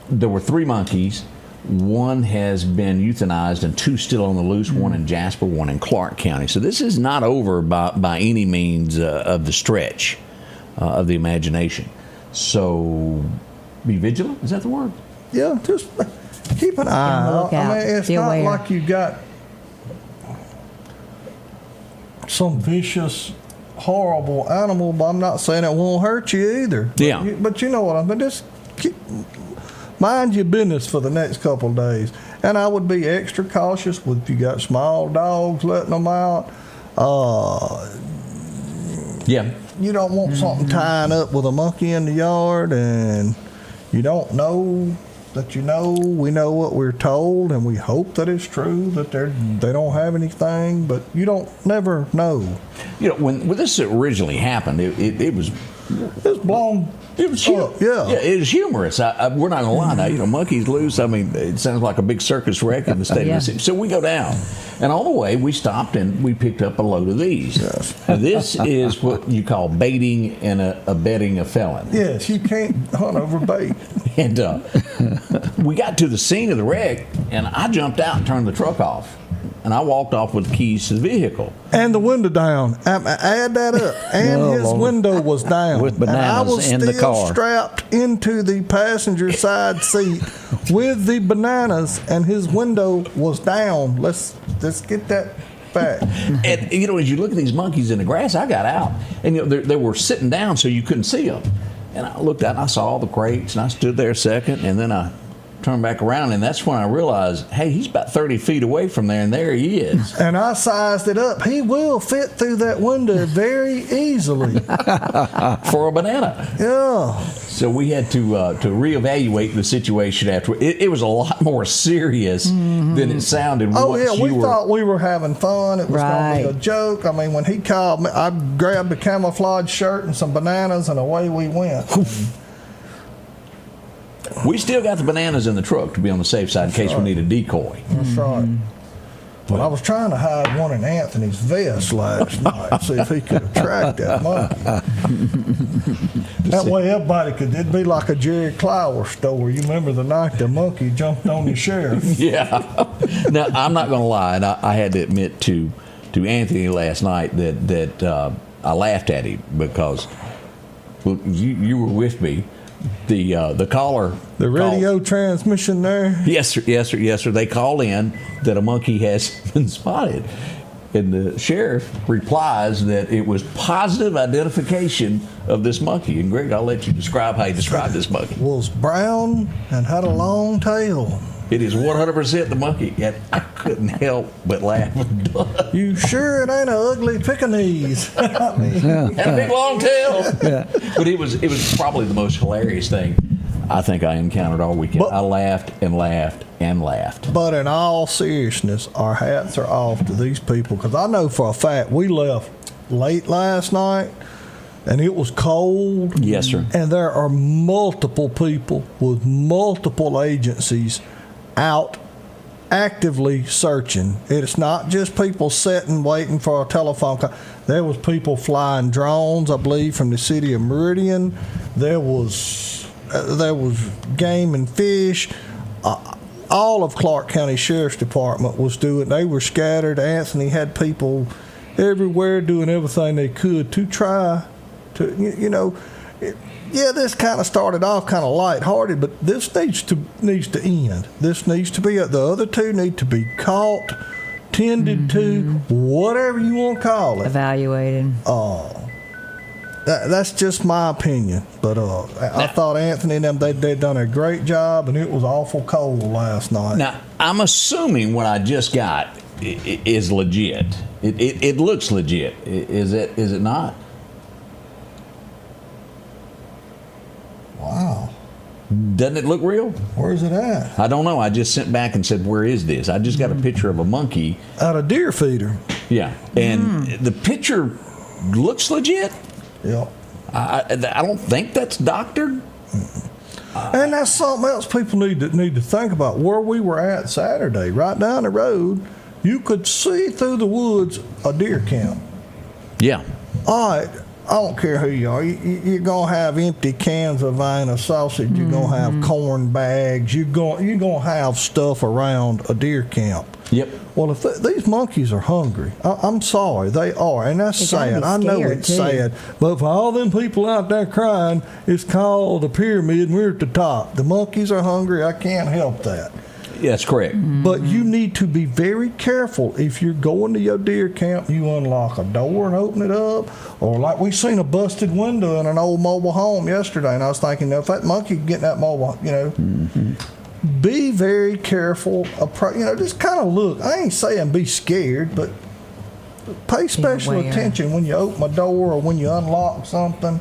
there were 3 monkeys. One has been euthanized and 2 still on the loose, one in Jasper, one in Clark County. So this is not over by any means of the stretch of the imagination. So be vigilant, is that the word? Yeah, just keep an eye out. I mean, it's not like you got some vicious, horrible animal, but I'm not saying it won't hurt you either. Yeah. But you know what I mean? Just mind your business for the next couple of days. And I would be extra cautious with if you got small dogs, letting them out. Yeah. You don't want something tying up with a monkey in the yard, and you don't know that we know what we're told, and we hope that it's true, that they don't have anything, but you don't never know. When this originally happened, it was blown. It was yeah, it was humorous. We're not gonna lie now. Monkeys loose. I mean, it sounds like a big circus wreck in the state of Mississippi. So we go down, and on the way we stopped and we picked up a load of these. Yes. Now, this is what you call baiting and abetting a felon. Yes, you can't hunt over bait. And we got to the scene of the wreck, and I jumped out and turned the truck off. And I walked off with the keys to the vehicle. And the window down. Add that up. And his window was down. With bananas and I was in the still car. strapped into the passenger side seat with the bananas, and his window was down. Let's get that back. And as you look at these monkeys in the grass, I got out, and they were sitting down so you couldn't see them. And I looked out and I saw all the crates, and I stood there a second, and then I turned back around, and that's when I realized, hey, he's about 30 feet away from there, and there he is. And I sized it up. He will fit through that window very easily. For a banana. Yeah. So we had to reevaluate the situation after. It was a lot more serious than it sounded. Oh, yeah, we thought we were having fun. It was going to be a joke. I mean, when he called me, I grabbed a camouflage shirt and some bananas, and away we went. We still got the bananas in the truck to be on the safe side in case we need a decoy. That's right. Well, I was trying to hide one in Anthony's vest last night, see if he could attract that monkey. That way everybody could, it'd be like a Jerry Clower story. You remember the night the monkey jumped on the sheriff? Yeah. Now, I'm not going to lie, and I had to admit to Anthony last night that I laughed at him because you were with me. The caller, the radio transmission there. Yes, sir. They call in that a monkey has been spotted, and the sheriff replies that it was positive identification of this monkey. And Greg, I'll let you describe how you described this monkey. Was brown and had a long tail. It is 100% the monkey, and I couldn't help but laugh. You sure it ain't a ugly Pekingese? I mean, had a big long tail. Yeah. But it was probably the most hilarious thing I think I encountered all weekend. I laughed and laughed and laughed. But in all seriousness, our hats are off to these people, because I know for a fact we left late last night. And it was cold. Yes, sir. And there are multiple people with multiple agencies out actively searching. It's not just people sitting waiting for a telephone call. There was people flying drones, I believe, from the city of Meridian. There was game and fish. All of Clark County Sheriff's Department was doing. They were scattered. Anthony had people everywhere doing everything they could to try to, yeah, this kind of started off kind of lighthearted, but this needs to end. This needs to be, the other two need to be caught, tended to, whatever you want to call it. Evaluated. That's just my opinion. But I thought Anthony and them, they'd done a great job, and it was awful cold last night. Now, I'm assuming what I just got is legit. It looks legit. Is it not? Wow. Doesn't it look real? Where's it at? I don't know. I just sent back and said, where is this? I just got a picture of a monkey. Out of deer feeder. Yeah. And the picture looks legit. Yeah. I don't think that's doctored. And that's something else people need to think about. Where we were at Saturday, right down the road, you could see through the woods a deer camp. Yeah. All right. I don't care who you are. You're going to have empty cans of Vienna sausage. You're going to have corn bags. You're going to have stuff around a deer camp. Yep. Well, if these monkeys are hungry, I'm sorry, they are. And that's sad. I know it's sad. But for all them people out there crying, it's called a pyramid and we're at the top. The monkeys are hungry. I can't help that. Yeah, that's correct. But you need to be very careful. If you're going to your deer camp, you unlock a door and open it up. Or like we seen a busted window in an old mobile home yesterday, and I was thinking, if that monkey can get in that mobile, be very careful. Just kind of look. I ain't saying be scared, but pay special attention when you open a door or when you unlock something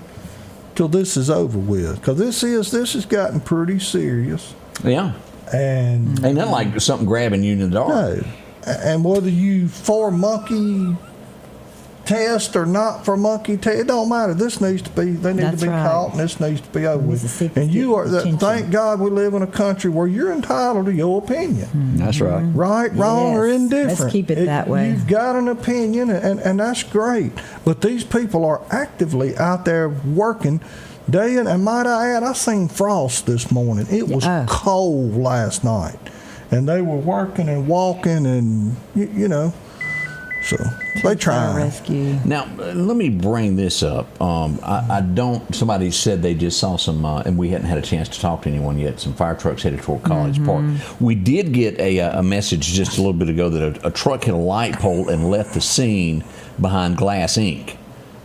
till this is over with. Because this has gotten pretty serious. Yeah. And ain't nothing like something grabbing you in the dark. No. And whether you for monkey test or not for monkey test, it don't matter. They need to be caught, and this needs to be over with. And thank God we live in a country where you're entitled to your opinion. That's right. Right, wrong, or indifferent. Let's keep it that way. You've got an opinion, and that's great. But these people are actively out there working day in, and might I add, I seen frost this morning. It was cold last night, and they were working and walking, and so they try. Rescue. Now, let me bring this up. I don't. Somebody said they just saw some, and we hadn't had a chance to talk to anyone yet. Some fire trucks headed toward College Park. We did get a message just a little bit ago that a truck hit a light pole and left the scene behind Glass Inc.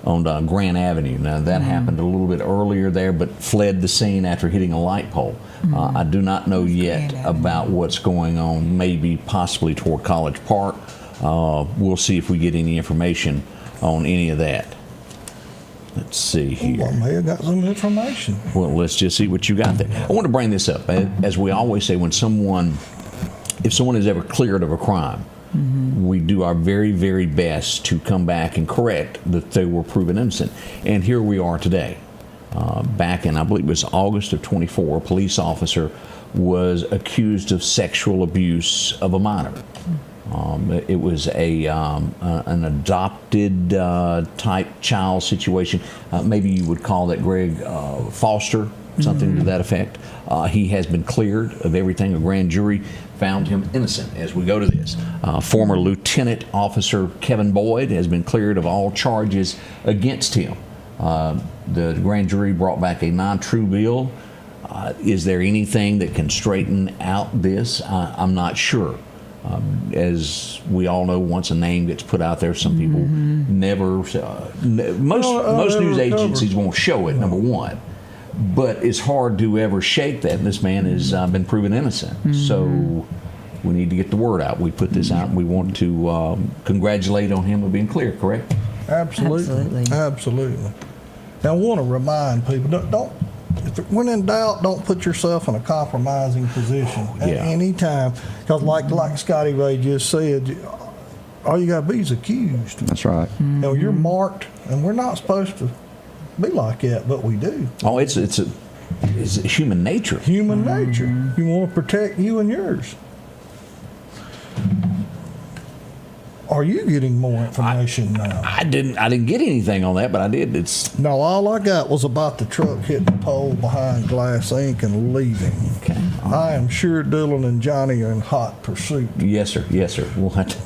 on Grant Avenue. Now, that happened a little bit earlier there, but fled the scene after hitting a light pole. I do not know yet about what's going on, maybe possibly toward College Park. We'll see if we get any information on any of that. Let's see here. I may have got some information. Well, let's just see what you got there. I want to bring this up. As we always say, if someone is ever cleared of a crime, we do our very, very best to come back and correct that they were proven innocent. And here we are today. Back in, I believe it was August of 24, a police officer was accused of sexual abuse of a minor. It was an adopted type child situation. Maybe you would call that, Greg, foster, something to that effect. He has been cleared of everything. A grand jury found him innocent as we go to this. Former Lieutenant Officer Kevin Boyd has been cleared of all charges against him. The grand jury brought back a non-true bill. Is there anything that can straighten out this? I'm not sure. As we all know, once a name gets put out there, some people never. Most news agencies won't show it. Number one, but it's hard to ever shake that. And this man has been proven innocent, so we need to get the word out. We put this out, and we want to congratulate on him of being clear. Correct? Absolutely. Now, I want to remind people: don't. When in doubt, don't put yourself in a compromising position at any time. Because like Scotty Ray just said, all you got to be is accused. That's right. You're marked, and we're not supposed to be like that, but we do. Oh, it's human nature. Human nature. You want to protect you and yours. Are you getting more information now? I didn't get anything on that, but I did. No, all I got was about the truck hitting the pole behind Glass Inc. and leaving. Okay. I am sure Dylan and Johnny are in hot pursuit. Yes, sir. We'll have to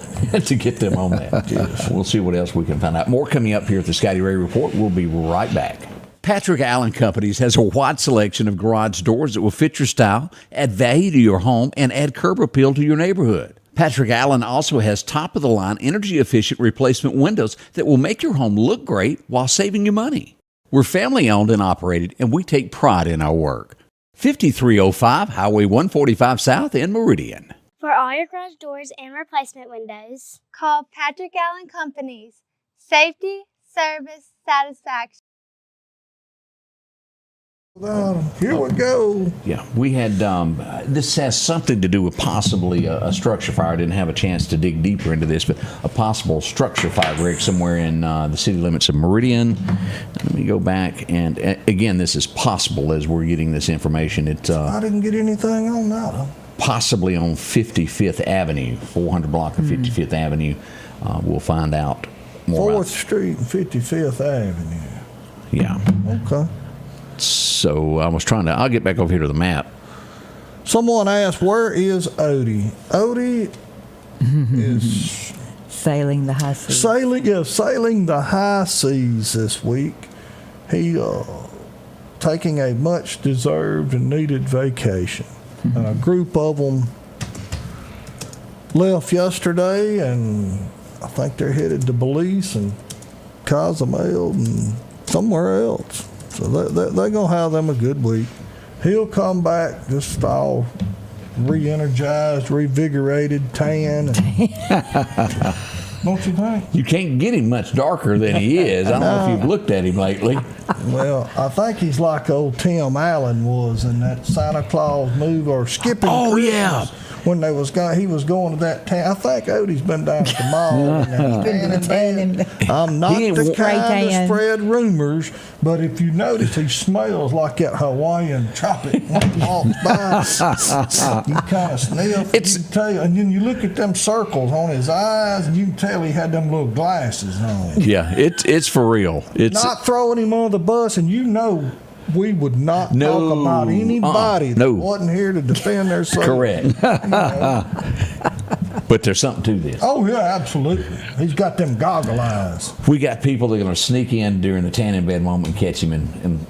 to get them on that. Yes. We'll see what else we can find out. More coming up here at the Scotty Ray Report. We'll be right back. Patrick Allen Companies has a wide selection of garage doors that will fit your style, add value to your home, and add curb appeal to your neighborhood. Patrick Allen also has top-of-the-line, energy-efficient replacement windows that will make your home look great while saving you money. We're family-owned and operated, and we take pride in our work. 5305 Highway 145 South in Meridian. For all your garage doors and replacement windows, call Patrick Allen Companies. Safety, service, satisfaction. Here we go. Yeah, we had, this has something to do with possibly a structure fire. I didn't have a chance to dig deeper into this, but a possible structure fire, Greg, somewhere in the city limits of Meridian. Let me go back, and again, this is possible as we're getting this information. I didn't get anything on that one. Possibly on 55th Avenue, 400 block of 55th Avenue. We'll find out more 4th Street and 55th Avenue. Yeah. Okay. So I was I'll get back over here to the map. Someone asked, where is Odie? Odie is sailing the high seas. Sailing the high seas this week. He taking a much deserved and needed vacation. A group of them left yesterday, and I think they're headed to Belize and Cozumel and somewhere else. So they're going to have them a good week. He'll come back just all re-energized, revigorated, tan. Don't you think? You can't get him much darker than he is. I don't know if you've looked at him lately. Well, I think he's like old Tim Allen was in that Santa Claus movie, or Skipping Christmas. Yeah. When he was going to that town. I think Odie's been down at the mall. I'm not the kind to spread rumors, but if you notice, he smells like that Hawaiian tropic when he walks by. You kind of sniff, you can tell, and then you look at them circles on his eyes, and you can tell he had them little glasses on. Yeah, it's for real. It's not throwing him on the bus, and we would not talk about anybody that wasn't here to defend their soul. Correct. But there's something to this. Oh, yeah, absolutely. He's got them goggle eyes. We got people that are going to sneak in during the tanning bed moment and catch him. And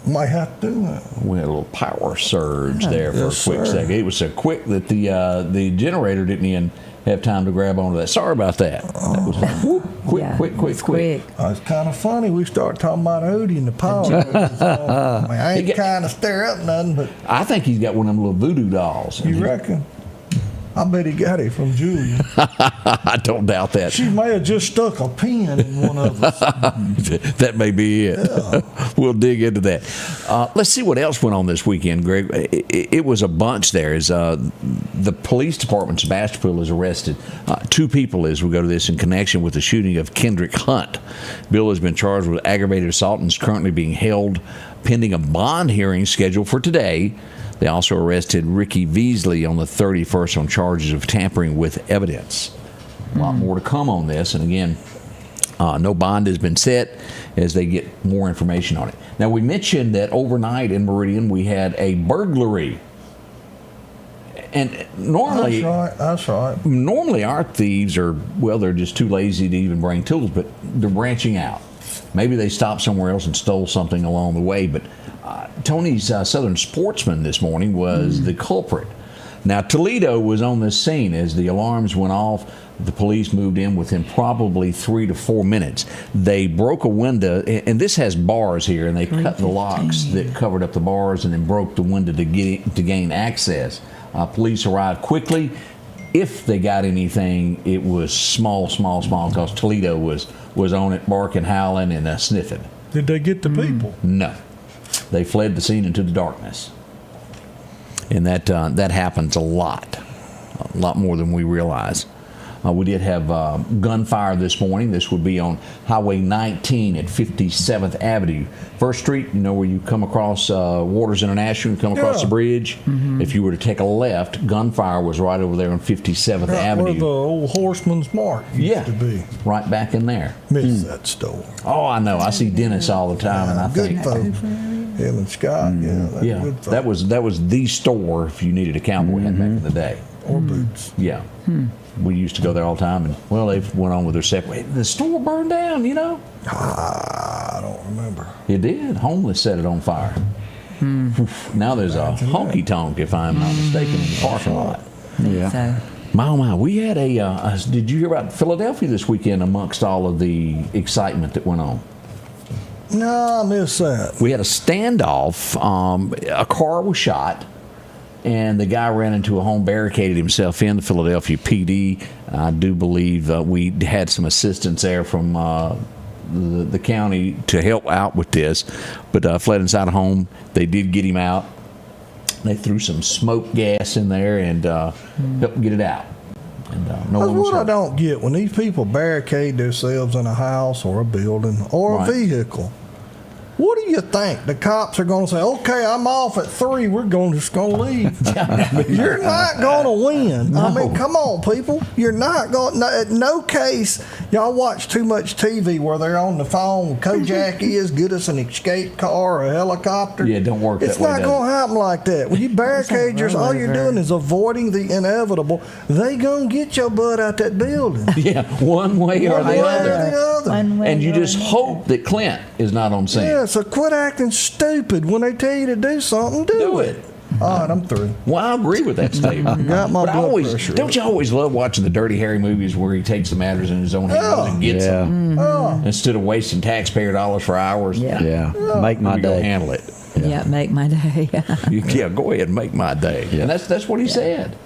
might have to do that. We had a little power surge there for a quick second. It was so quick that the generator didn't even have time to grab onto that. Sorry about that. That was quick. It's kind of funny. We start talking about Odie and the power. I ain't kind of stir up nothing, but I think he's got one of them little voodoo dolls. You reckon? I bet he got it from Julia. I don't doubt that. She may have just stuck a pin in one of us. That may be it. Yeah. We'll dig into that. Let's see what else went on this weekend, Greg. It was a bunch there. The police department in Sebastopol has arrested 2 people as we go to this in connection with the shooting of Kendrick Hunt. Bill has been charged with aggravated assault and is currently being held pending a bond hearing scheduled for today. They also arrested Ricky Beasley on the 31st on charges of tampering with evidence. A lot more to come on this. And again, no bond has been set as they get more information on it. Now, we mentioned that overnight in Meridian we had a burglary. And normally, that's right. Normally our thieves they're just too lazy to even bring tools, but they're branching out. Maybe they stopped somewhere else and stole something along the way, but Tony's Southern Sportsman this morning was the culprit. Now, Toledo was on the scene as the alarms went off. The police moved in within probably 3 to 4 minutes. They broke a window, and this has bars here, and they cut the locks that covered up the bars and then broke the window to gain access. Police arrived quickly. If they got anything, it was small, because Toledo was on it, barking, howling, and sniffing. Did they get the people? No. They fled the scene into the darkness. And that happens a lot more than we realize. We did have gunfire this morning. This would be on Highway 19 at 57th Avenue. First Street, where you come across Waters International and come across the bridge. Mm-hmm. If you were to take a left, gunfire was right over there on 57th Avenue. Where the old Horseman's Mark used to be. Right back in there. Miss that store. Oh, I know. I see Dennis all the time, and I think... Good folks. Him and Scott, good folks. That was the store if you needed a cowboy hat back in the day. or boots. Yeah. We used to go there all the time, and well, they went on with their separate. The store burned down, you know. I don't remember. It did. Homeless set it on fire. Now there's a honky tonk, if I'm not mistaken, in the parking lot. Yeah. So, My, oh my, we had a. Did you hear about Philadelphia this weekend? Amongst all of the excitement that went on, No, I missed that. we had a standoff. A car was shot, and the guy ran into a home, barricaded himself in. The Philadelphia PD. I do believe we had some assistance there from the county to help out with this, but fled inside a home. They did get him out. They threw some smoke gas in there and helped him get it out. And no That's one was what I hurt. don't get. When these people barricade themselves in a house or a building or Right. a vehicle, what do you think? The cops are going to say, okay, I'm off at 3. We're just going to leave. You're not going to win. I mean, come on, people. You're not going to. At no case, y'all watch too much TV where they're on the phone. Kojak is, get us an escape car or a helicopter. Yeah, it don't work It's that way, not does going to happen like that. When you barricade yourself, all you're doing is avoiding the inevitable. They going to get your butt out that building. Yeah, one way or One the way or other. the other. one way And you or just another. hope that Clint is not on scene. Yeah, so quit acting stupid. When they tell you to do something, do it. All right, I'm through. Well, I agree with that statement. Got my But I blood always, pressure don't you always love watching the Dirty Harry movies where he takes the matters in his own hands and gets them Oh, instead of wasting taxpayer dollars for hours? Yeah. Yeah. Make my we go day. handle it. yeah, make my day. Yeah, go ahead and make my day. And that's what he said.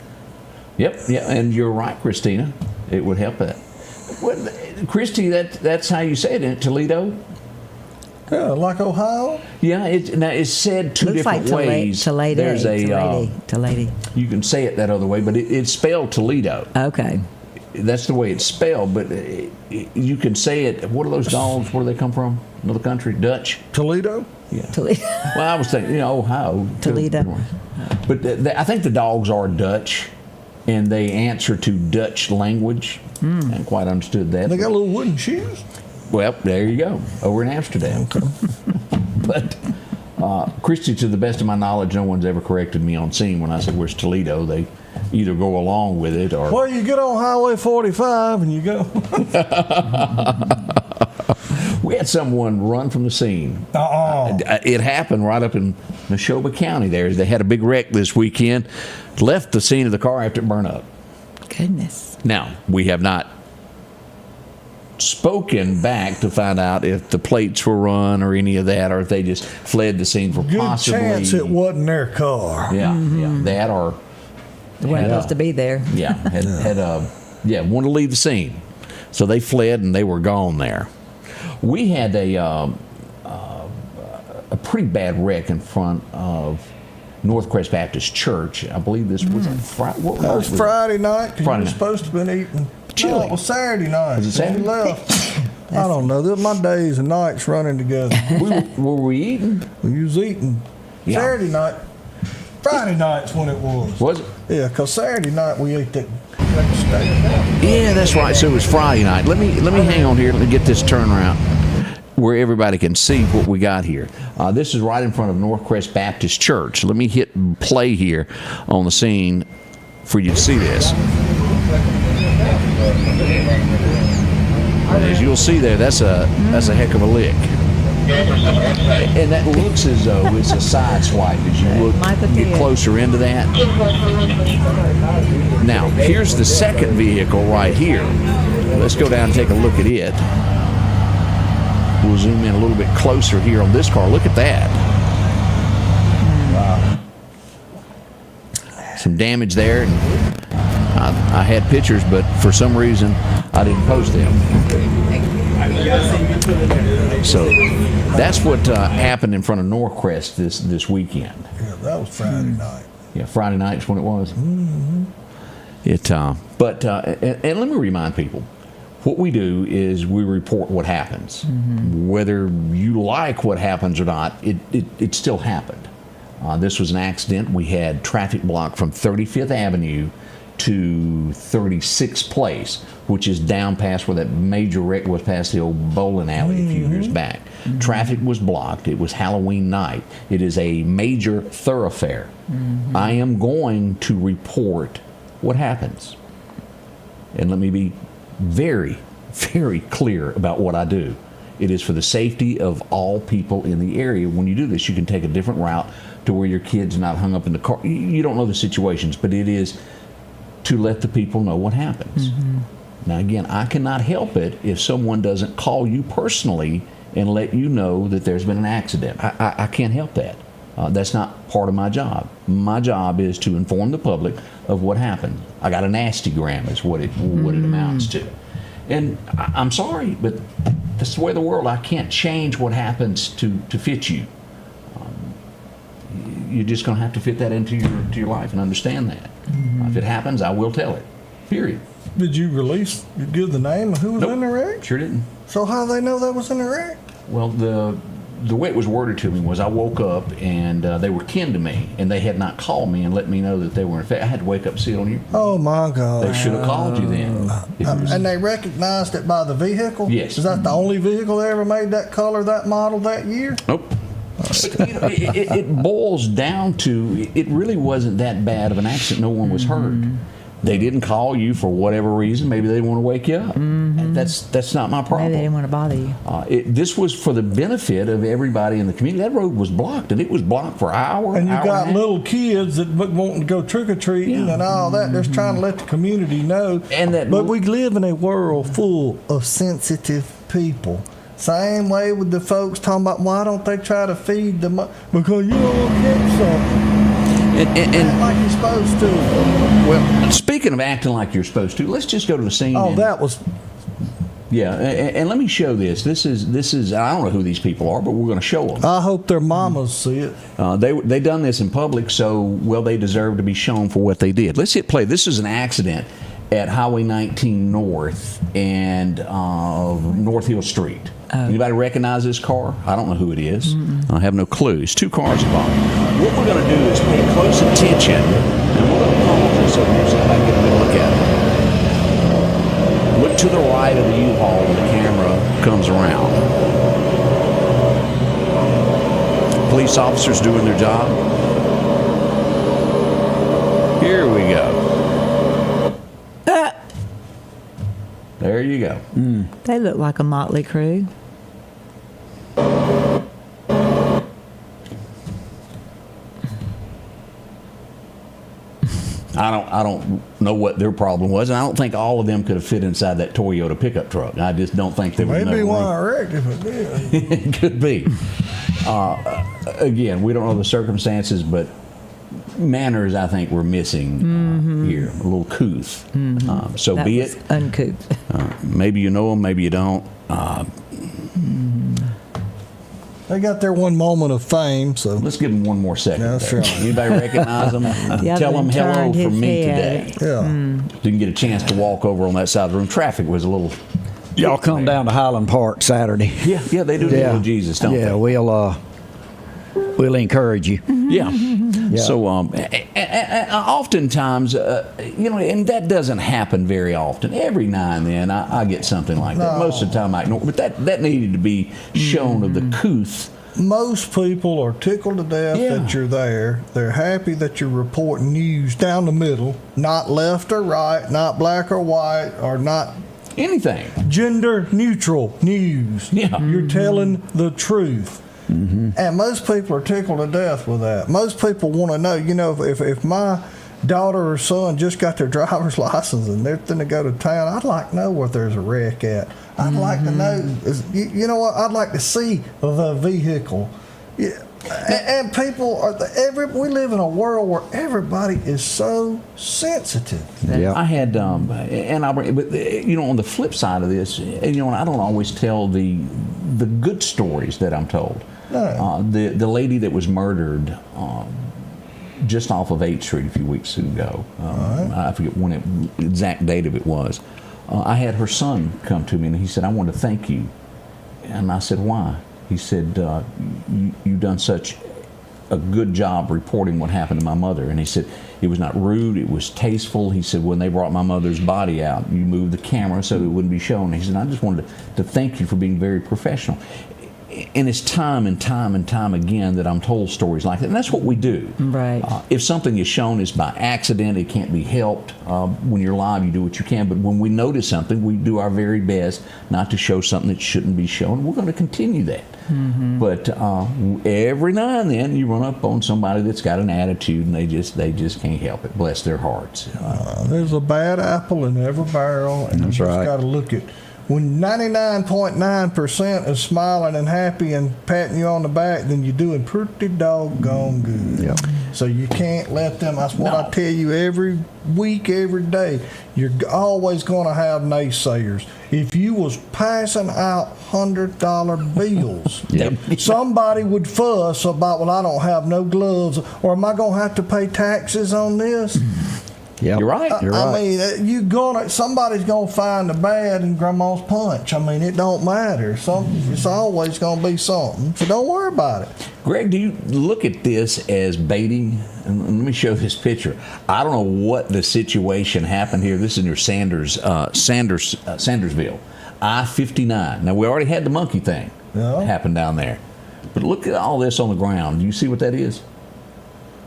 Yep, yeah, and you're right, Christina. It would help that. Well, Christy, that's how you say it in Toledo. yeah, like Ohio. Yeah, it's said two Looks like different ways. Toledo. There's a Toledo. you can say it that other way, but it's spelled Toledo. Okay. That's the way it's spelled, but you can say it. What are those dogs? Where do they come from? Another country? Dutch? Toledo. Yeah. Toledo. Well, I was thinking, Ohio. Toledo. But I think the dogs are Dutch, and they answer to Dutch language. I hadn't quite understood that. They got little wooden shoes. Well, there you go. Over in Amsterdam. But, Christy, to the best of my knowledge, no one's ever corrected me on scene when I said, where's Toledo? They either go along with it or... Well, you get on Highway 45 and you go. We had someone run from the scene. It happened right up in Neshoba County there. They had a big wreck this weekend, left the scene of the car after it burned up. Goodness. Now, we have not spoken back to find out if the plates were run or any of that, or if they just fled the scene for Good possibly... chance it wasn't their car. Yeah, yeah, that or... They weren't supposed to be there. Yeah, wanted to leave the scene. So they fled and they were gone there. We had a pretty bad wreck in front of Northcrest Baptist Church. I believe this was Friday. That was Friday night. 'Cause Friday you were night. supposed to have been eating. Chili. No, it was Saturday night. Was it Saturday? We left. I don't know. My days and nights running together. Were we eating? We was eating Yeah. Saturday night. Friday night's when it was. Was it? Yeah, because Saturday night we ate that steak. Yeah, that's right. So it was Friday night. Let me hang on here. Let me get this turned around where everybody can see what we got here. This is right in front of Northcrest Baptist Church. Let me hit play here on the scene for you to see this. As you'll see there, that's a heck of a lick. And that looks as though it's a side swipe as you look get closer into that. Now, here's the second vehicle right here. Let's go down and take a look at it. We'll zoom in a little bit closer here on this car. Look at that. Some damage there. I had pictures, but for some reason I didn't post them. So that's what happened in front of Northcrest this weekend. Yeah, that was Friday night. Yeah, Friday night is when it was. Mm-hmm. And let me remind people, what we do is we report what happens. Mm-hmm. Whether you like what happens or not, it still happened. This was an accident. We had traffic blocked from 35th Avenue to 36th Place, which is down past where that major wreck was, past the old bowling alley a few years back. Mm-hmm. Traffic was blocked. It was Halloween night. It is a major thoroughfare. Mm-hmm. I am going to report what happens? And let me be very, very clear about what I do. It is for the safety of all people in the area. When you do this, you can take a different route to where your kid's not hung up in the car. You don't know the situations, but it is to let the people know what happens. Now, again, I cannot help it if someone doesn't call you personally and let you know that there's been an accident. I can't help that. That's not part of my job. My job is to inform the public of what happened. I got a nastygram is what it amounts to. And I'm sorry, but that's the way of the world. I can't change what happens to fit you. You're just going to have to fit that into your life and understand that. If it happens, I will tell it. Period. Did you give the name of who was in the wreck? Sure didn't. So how do they know that was in the wreck? Well, the way it was worded to me was I woke up and they were kin to me, and they had not called me and let me know that they were infected. I had to wake up and see it on you. Oh my God! They should have called you then. And they recognized it by the vehicle? Yes. Is that the only vehicle they ever made that color, that model, that year? Nope. It boils down to it really wasn't that bad of an accident. No one was hurt. They didn't call you for whatever reason. Maybe they didn't want to wake you up. That's not my problem. Maybe they didn't want to bother you. This was for the benefit of everybody in the community. That road was blocked, and it was blocked for hours. And you got little kids that wanting to go trick-or-treating and all that. They're trying to let the community know. But we live in a world full of sensitive people. Same way with the folks talking about, why don't they try to feed them? Because you don't want to catch something. And like you're supposed to. Well, speaking of acting like you're supposed to, let's just go to the scene. That was. Yeah, and let me show this. This is. I don't know who these people are, but we're going to show them. I hope their mamas see it. They done this in public, so they deserve to be shown for what they did. Let's hit play. This is an accident at Highway 19 North and North Hill Street. Anybody recognize this car? I don't know who it is. I have no clue. It's two cars involved. What we're going to do is pay close attention, and we're going to pause this over here so I can get a good look at it. Look to the right of the U-Haul when the camera comes around. Police officers doing their job. Here we go. There you go. They look like a motley crew. I don't know what their problem was, and I don't think all of them could have fit inside that Toyota pickup truck. I just don't think there was no room. Maybe why I wrecked if it did. It could be. Again, we don't know the circumstances, but manners, I think, were missing here. A little couth. So that be was it. uncouth. Maybe you know them, maybe you don't. They got their one moment of fame, so let's give them one more second. That's right. Anybody recognize them? Tell them hello from me today. Yeah. You can get a chance to walk over on that side of the room. Traffic was a little. Y'all come down to Highland Park Saturday. Yeah, they do the little Jesus, don't they? Yeah, we'll encourage you. Yeah. So, oftentimes, and that doesn't happen very often. Every now and then, I get something like that. Most of the time, I ignore. But that needed to be shown of the couth. Most people are tickled to death that you're there. They're happy that you're reporting news down the middle, not left or right, not black or white, or not anything. Gender neutral news. Yeah. You're telling the truth. And most people are tickled to death with that. Most people want to know, if my daughter or son just got their driver's license and they're going to go to town, I'd like to know where there's a wreck at. I'd like to know, you know what, I'd like to see the vehicle. Yeah. And people we live in a world where everybody is so sensitive. Yeah. I had, but on the flip side of this, I don't always tell the good stories that I'm told. No. The lady that was murdered just off of 8th Street a few weeks ago. I forget when exact date of it was. I had her son come to me and he said, "I want to thank you." And I said, "Why?" He said, "You've done such a good job reporting what happened to my mother." And he said, "It was not rude, it was tasteful." He said, "When they brought my mother's body out, you moved the camera so it wouldn't be shown." He said, "I just wanted to thank you for being very professional." And it's time and time and time again that I'm told stories like that. And that's what we do. Right. If something is shown is by accident, it can't be helped. When you're live, you do what you can. But when we notice something, we do our very best not to show something that shouldn't be shown. We're going to continue that. But every now and then you run up on somebody that's got an attitude and they just can't help it. Bless their hearts. There's a bad apple in every barrel, and you just got to look at when 99.9% is smiling and happy and patting you on the back, then you're doing pretty doggone good. Yep. So you can't let them. That's what I tell you every week, every day. You're always going to have naysayers. If you was passing out $100 bills, somebody would fuss about, well, I don't have no gloves, or am I going to have to pay taxes on this? Yeah, You're right. I mean, somebody's gonna find the bad in Grandma's punch. I mean, it don't matter. It's always gonna be something. So don't worry about it. Greg, do you look at this as baiting? And let me show this picture. I don't know what the situation happened here. This is near Sandersville, I-59. Now we already had the monkey thing happen down there, but look at all this on the ground. Do you see what that is?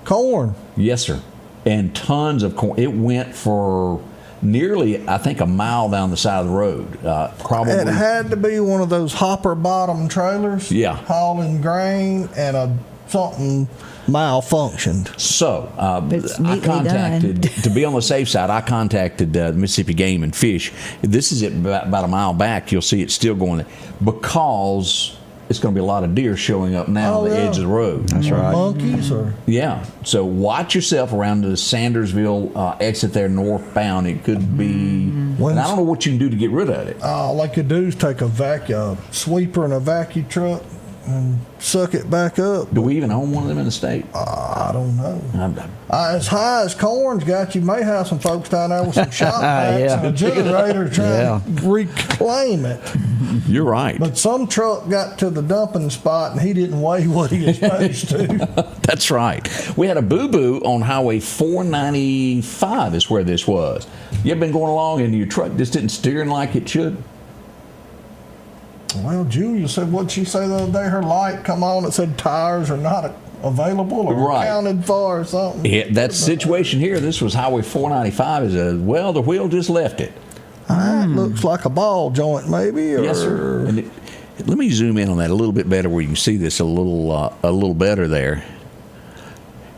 Corn. Yes, sir. And tons of corn. It went for nearly, I think, a mile down the side of the road. Probably. It had to be one of those hopper bottom trailers. Yeah. Hauling grain, and something malfunctioned. So It's I neatly contacted, done. to be on the safe side, I contacted the Mississippi Game and Fish. This is about a mile back. You'll see it's still going there because it's going to be a lot of deer showing up now on the edge of the road. That's right. Monkeys or Yeah. So watch yourself around the Sandersville exit there northbound. It could be. And I don't know what you can do to get rid of it. all they could do is take a sweeper and a vacuum truck and suck it back up. Do we even own one of them in the state? I don't know. As high as corn's got, you may have some folks down there with some shop vacs and a generator trying to reclaim it. You're right. But some truck got to the dumping spot and he didn't weigh what he was supposed to. That's right. We had a boo-boo on Highway 495 is where this was. You've been going along and your truck just didn't steer like it should? Well, Julia said, what'd she say the other day? Her light come on, it said tires are not available or accounted for or something. Yeah, that situation here, this was Highway 495, the wheel just left it. It looks like a ball joint maybe. Or... Yes, sir. And let me zoom in on that a little bit better where you can see this a little better there.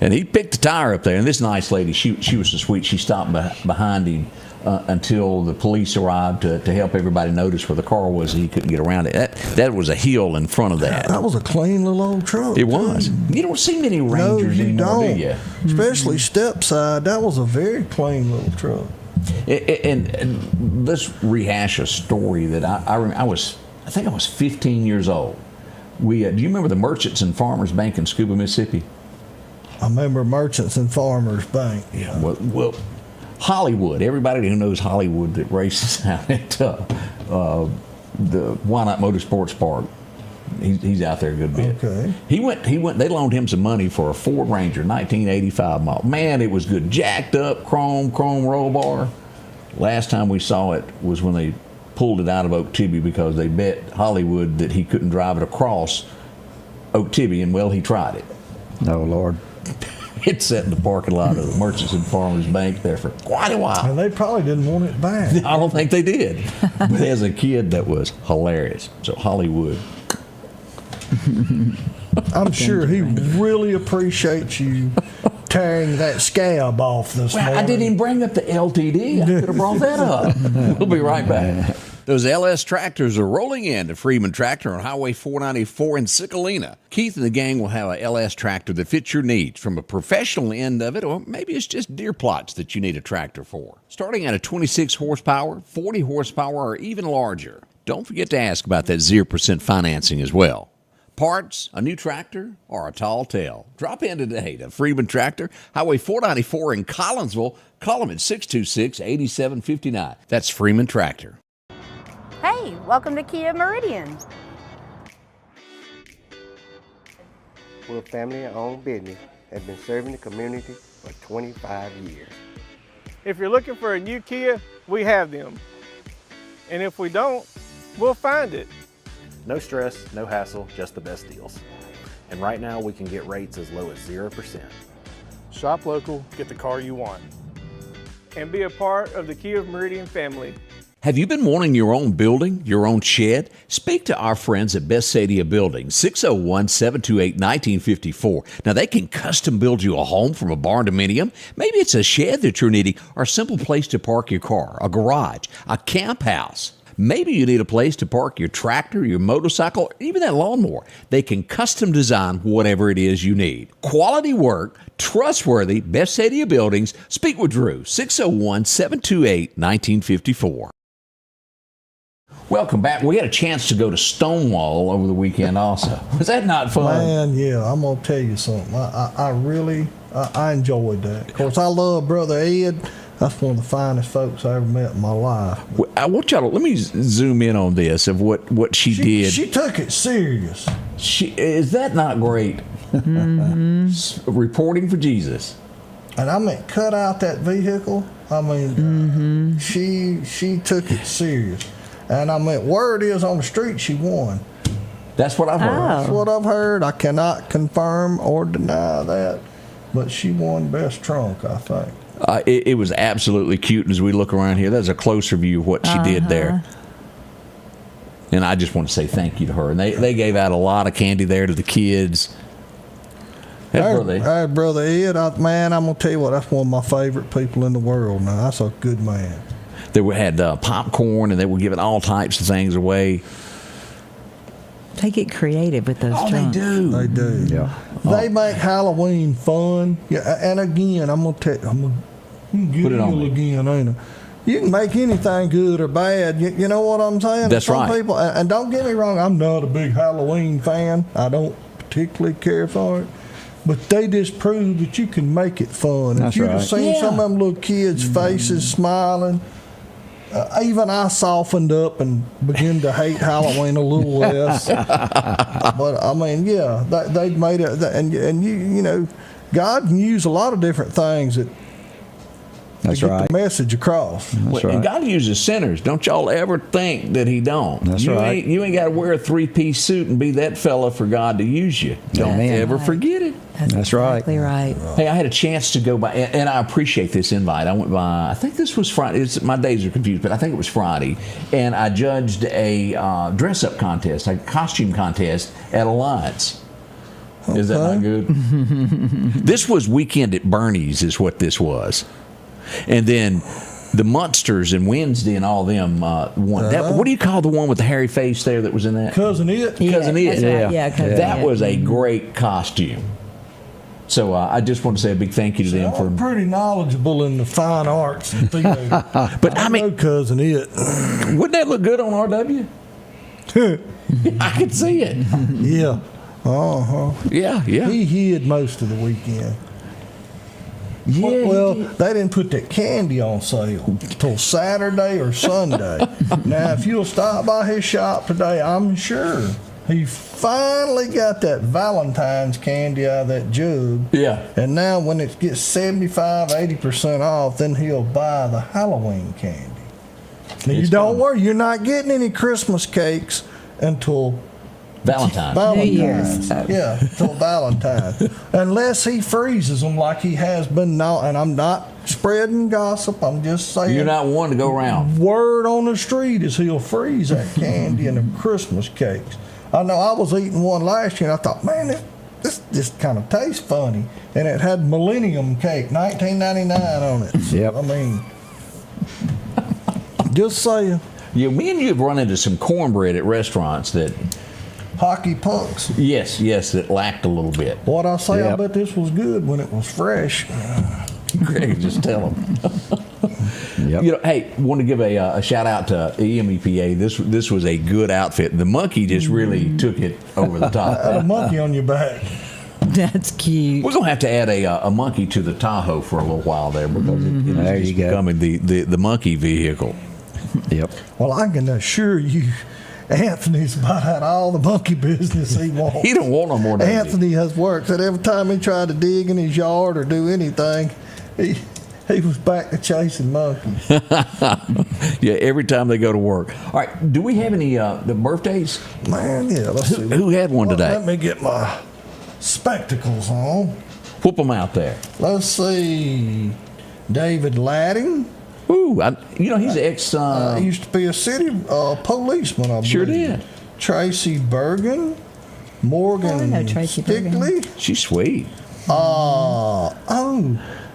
And he picked the tire up there, and this nice lady, she was so sweet, she stopped behind him until the police arrived to help everybody notice where the car was and he couldn't get around it. That was a hill in front of that. That was a clean little old truck. It was. You don't see many Rangers anymore, do you? Especially step side. That was a very clean little truck. And let's rehash a story that I think I was 15 years old. Do you remember the Merchants and Farmers Bank in Scuba, Mississippi? I remember Merchants and Farmers Bank. Yeah. Well, Hollywood. Everybody who knows Hollywood that races out at the Why Not Motorsports Park. He's out there a good bit. Okay. He went. They loaned him some money for a Ford Ranger, 1985 model. Man, it was good. Jacked up, chrome roll bar. Last time we saw it was when they pulled it out of Oak Tibby because they bet Hollywood that he couldn't drive it across Oak Tibby, and well, he tried it. Oh, Lord. It sat in the parking lot of the Merchants and Farmers Bank there for quite a while. And they probably didn't want it back. I don't think they did. But as a kid, that was hilarious. So Hollywood. I'm sure he really appreciates you tearing that scab off this morning. I didn't even bring up the LTD. I could have brought that up. We'll be right back. Those LS tractors are rolling in to Freeman Tractor on Highway 494 in Sicalina. Keith and the gang will have a LS tractor that fits your needs, from a professional end of it, or maybe it's just deer plots that you need a tractor for. Starting at a 26 horsepower, 40 horsepower, or even larger. Don't forget to ask about that 0% financing as well. Parts, a new tractor, or a tall tale. Drop in today to Freeman Tractor, Highway 494 in Collinsville. Call them at 626-8759. That's Freeman Tractor. Hey, welcome to Kia Meridian. We're a family-owned business that's been serving the community for 25 years. If you're looking for a new Kia, we have them. And if we don't, we'll find it. No stress, no hassle, just the best deals. And right now we can get rates as low as 0%. Shop local, get the car you want. And be a part of the Kia of Meridian family. Have you been wanting your own building, your own shed? Speak to our friends at Best Sadia Building, 601-728-1954. Now, they can custom build you a home from a barn dominium. Maybe it's a shed that you're needing or a simple place to park your car, a garage, a camp house. Maybe you need a place to park your tractor, your motorcycle, or even that lawnmower. They can custom design whatever it is you need. Quality work, trustworthy, Best Sadia Buildings. Speak with Drew, 601-728-1954. Welcome back. We had a chance to go to Stonewall over the weekend also. Was that not fun? Man, yeah, I'm going to tell you something. I really enjoyed that. Of course, I love Brother Ed. That's one of the finest folks I ever met in my life. I want y'all to, let me zoom in on this of what she did. She took it serious. Is that not great? Mm-hmm. Reporting for Jesus. And I mean, cut out that vehicle. I mean, she took it serious. And I mean, word is on the street she won. That's what I've heard. That's what I've heard. I cannot confirm or deny that, but she won best trunk, I think. It was absolutely cute. As we look around here, that's a closer view of what she did there. And I just want to say thank you to her. And they gave out a lot of candy there to the kids. Hey, Brother Ed, man, I'm going to tell you what, that's one of my favorite people in the world now. That's a good man. They had popcorn, and they were giving all types of things away. They get creative with those trunks. They do. Yeah. They make Halloween fun. Yeah, and again, I'm gonna tell you, I'm gonna Put it on me. again, ain't I? You can make anything good or bad. You know what I'm saying? That's Some right. people, and don't get me wrong, I'm not a big Halloween fan. I don't particularly care for it. But they just prove that you can make it fun. That's if you'd right. have seen some of them little kids' faces smiling, even I softened up and began to hate Halloween a little less. But I mean, yeah, they made it, and you know, God can use a lot of different things to get the message across. And God uses sinners. Don't y'all ever think that He don't. That's right. You ain't got to wear a 3-piece suit and be that fella for God to use you. Don't ever forget it. That's right. Exactly right. Hey, I had a chance to go by, and I appreciate this invite. I went by, I think this was Friday. My days are confused, but I think it was Friday. And I judged a dress-up contest, a costume contest at Alliance. Is that not good? This was Weekend at Bernie's is what this was. And then the Munsters and Wednesday and all them won. What do you call the one with the hairy face there that was in that? Cousin It. Cousin It. That's right. Yeah, Cousin That It. was a great costume. So I just want to say a big thank you to them for. I'm pretty knowledgeable in the fine arts and theater. But I mean, know Cousin It. Wouldn't that look good on RW? I could see it. Yeah. Yeah. He hid most of the weekend. Yeah. Well, they didn't put that candy on sale till Saturday or Sunday. Now, if you'll stop by his shop today, I'm sure he finally got that Valentine's candy out of that jug. Yeah. And now when it gets 75-80% off, then he'll buy the Halloween candy. Now, you don't worry, you're not getting any Christmas cakes until Valentine's. New Year's. Yeah, till Valentine's. Unless he freezes them like he has been now. And I'm not spreading gossip. I'm just saying. You're not one to go around. Word on the street is he'll freeze that candy and the Christmas cakes. I know I was eating one last year and I thought, man, this just kind of tastes funny. And it had Millennium Cake, $19.99 on it. So, Yep. I mean, just saying. Yeah, me and you have run into some cornbread at restaurants that. Hockey punks. Yes, that lacked a little bit. What I say, I Yep. bet this was good when it was fresh. Greg, just tell them. Yep. You know, hey, want to give a shout out to EMEPA. This was a good outfit. The monkey just really took it over the top. Had a monkey on your back. That's cute. We're gonna have to add a monkey to the Tahoe for a little while there because There it's you go. becoming the monkey vehicle. Yep. Well, I can assure you, Anthony's about had all the monkey business he wants. He don't want no more. does he? Anthony has worked that every time he tried to dig in his yard or do anything, he was back to chasing monkeys. Yeah, every time they go to work. All right, do we have any the birthdays? Man, yeah, let's see. Who had one today? Let me get my spectacles on. Whoop them out there. Let's see. David Ladding. Ooh, he's ex. He used to be a city policeman, I believe. Sure did. Tracy Bergen. Morgan I know Tracy Stickley. Bergen. She's sweet.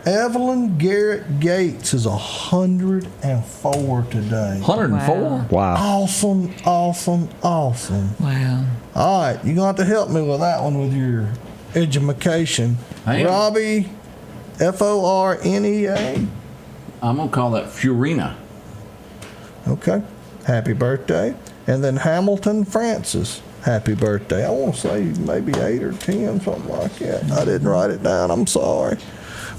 Evelyn Garrett Gates is 104 today. 104? Wow. Awesome. Wow. All right, you're going to have to help me with that one with your education. Robbie, Fornea. I'm going to call that Furina. Okay. Happy birthday. And then Hamilton Francis. Happy birthday. I want to say maybe 8 or 10, something like that. I didn't write it down. I'm sorry.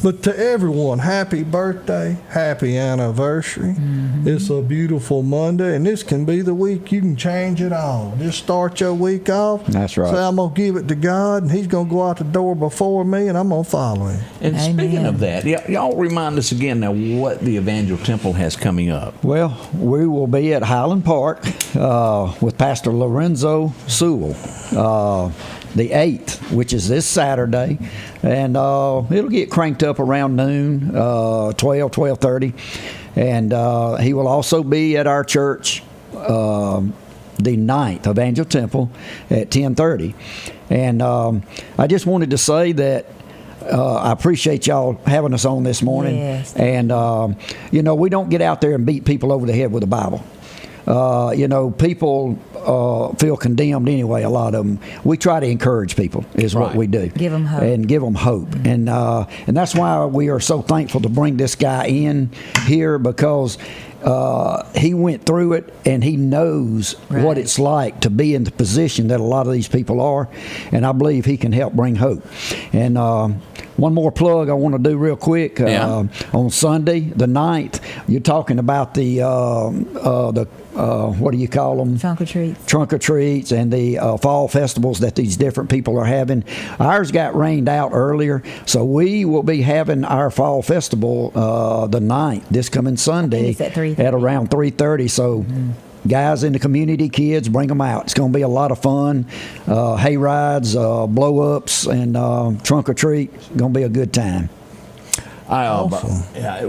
But to everyone, happy birthday, happy anniversary. Mm-hmm. It's a beautiful Monday, and this can be the week you can change it all. Just start your week off. That's right. Say, I'm going to give it to God, and He's going to go out the door before me, and I'm going to follow Him. And Amen. Speaking of that, y'all remind us again now what the Evangel Temple has coming up. Well, we will be at Highland Park with Pastor Lorenzo Sewell. The 8th, which is this Saturday, and it'll get cranked up around noon, 12:30, and he will also be at our church the 9th, Evangel Temple, at 10:30. And I just wanted to say that I appreciate y'all having us on this morning. Yes. And we don't get out there and beat people over the head with the Bible. People feel condemned anyway, a lot of them. We try to encourage people is what we do. Give them hope. And give them hope. And that's why we are so thankful to bring this guy in here, because he went through it and he knows what it's like to be in the position that a lot of these people are. And I believe he can help bring hope. And one more plug I want to do real quick. On Sunday, the 9th, you're talking about the what do you call them? Trunk or treats. Trunk or treats and the fall festivals that these different people are having. Ours got rained out earlier, so we will be having our fall festival the 9th, this coming Sunday, it's at 3:30. at around 3:30. So guys in the community, kids, bring them out. It's going to be a lot of fun. Hay rides, blow ups, and trunk or treat. It's going to be a good time.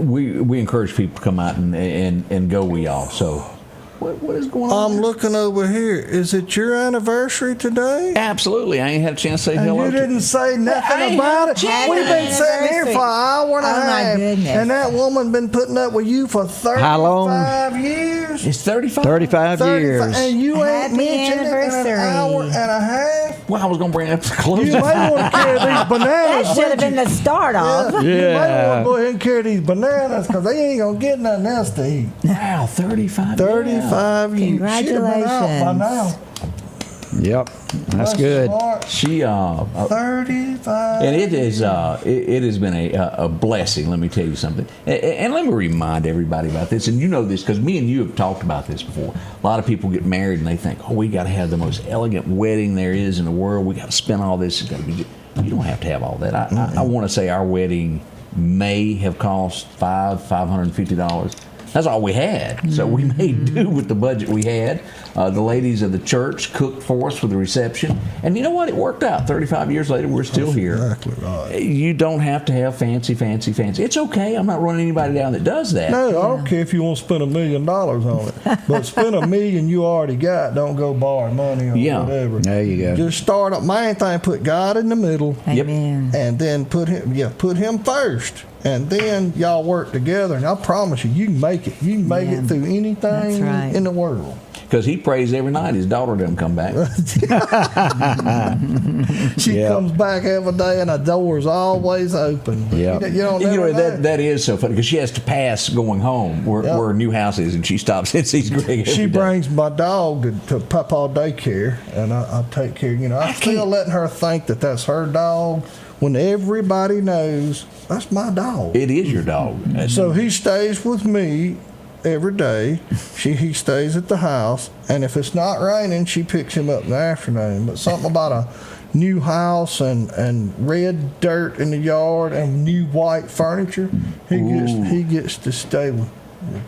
We encourage people to come out and go with y'all. So what is going on? I'm looking over here. Is it your anniversary today? Absolutely. I ain't had a chance to say and hello. You didn't say nothing about it. We've been sitting here for an hour and a half. My goodness. And that woman been putting up with you for 35 years. It's 35? 35 years. And you ain't mentioned it in an hour and a half. Well, I was going to bring up the clothes. You may want to carry these bananas. That should have been the start off. You may want to go ahead and carry these bananas because they ain't going to get nothing else to eat. Wow, 35 years. Congratulations. By now. Yep, that's good. She 35. And it has been a blessing. Let me tell you something, and let me remind everybody about this. And you know this because me and you have talked about this before. A lot of people get married and they think, oh, we got to have the most elegant wedding there is in the world. We got to spend all this. It's got to be. You don't have to have all that. I want to say our wedding may have cost $550. That's all we had. So we made do with the budget we had. The ladies of the church cooked for us for the reception. And you know what? It worked out. 35 years later, we're still here. Exactly right. You don't have to have fancy. It's okay. I'm not running anybody down that does that. No, I don't care if you want to spend $1 million on it. But spend $1 million you already got. Don't go borrow money or whatever. There you go. Just start up. Main thing, put God in the middle. Amen. And then put him first. And then y'all work together, and I promise you can make it. You can make it through anything in the world. Because he prays every night his daughter doesn't come back. She comes back every day, and the door's always open. Yeah, that is so funny because she has to pass going home where her new house is, and she stops and sees Greg. She brings my dog to Papa daycare, and I take care. I'm still letting her think that that's her dog. When everybody knows that's my dog. It is your dog. So he stays with me every day. He stays at the house, and if it's not raining, she picks him up in the afternoon. But something about new house and red dirt in the yard and new white furniture, he gets to stay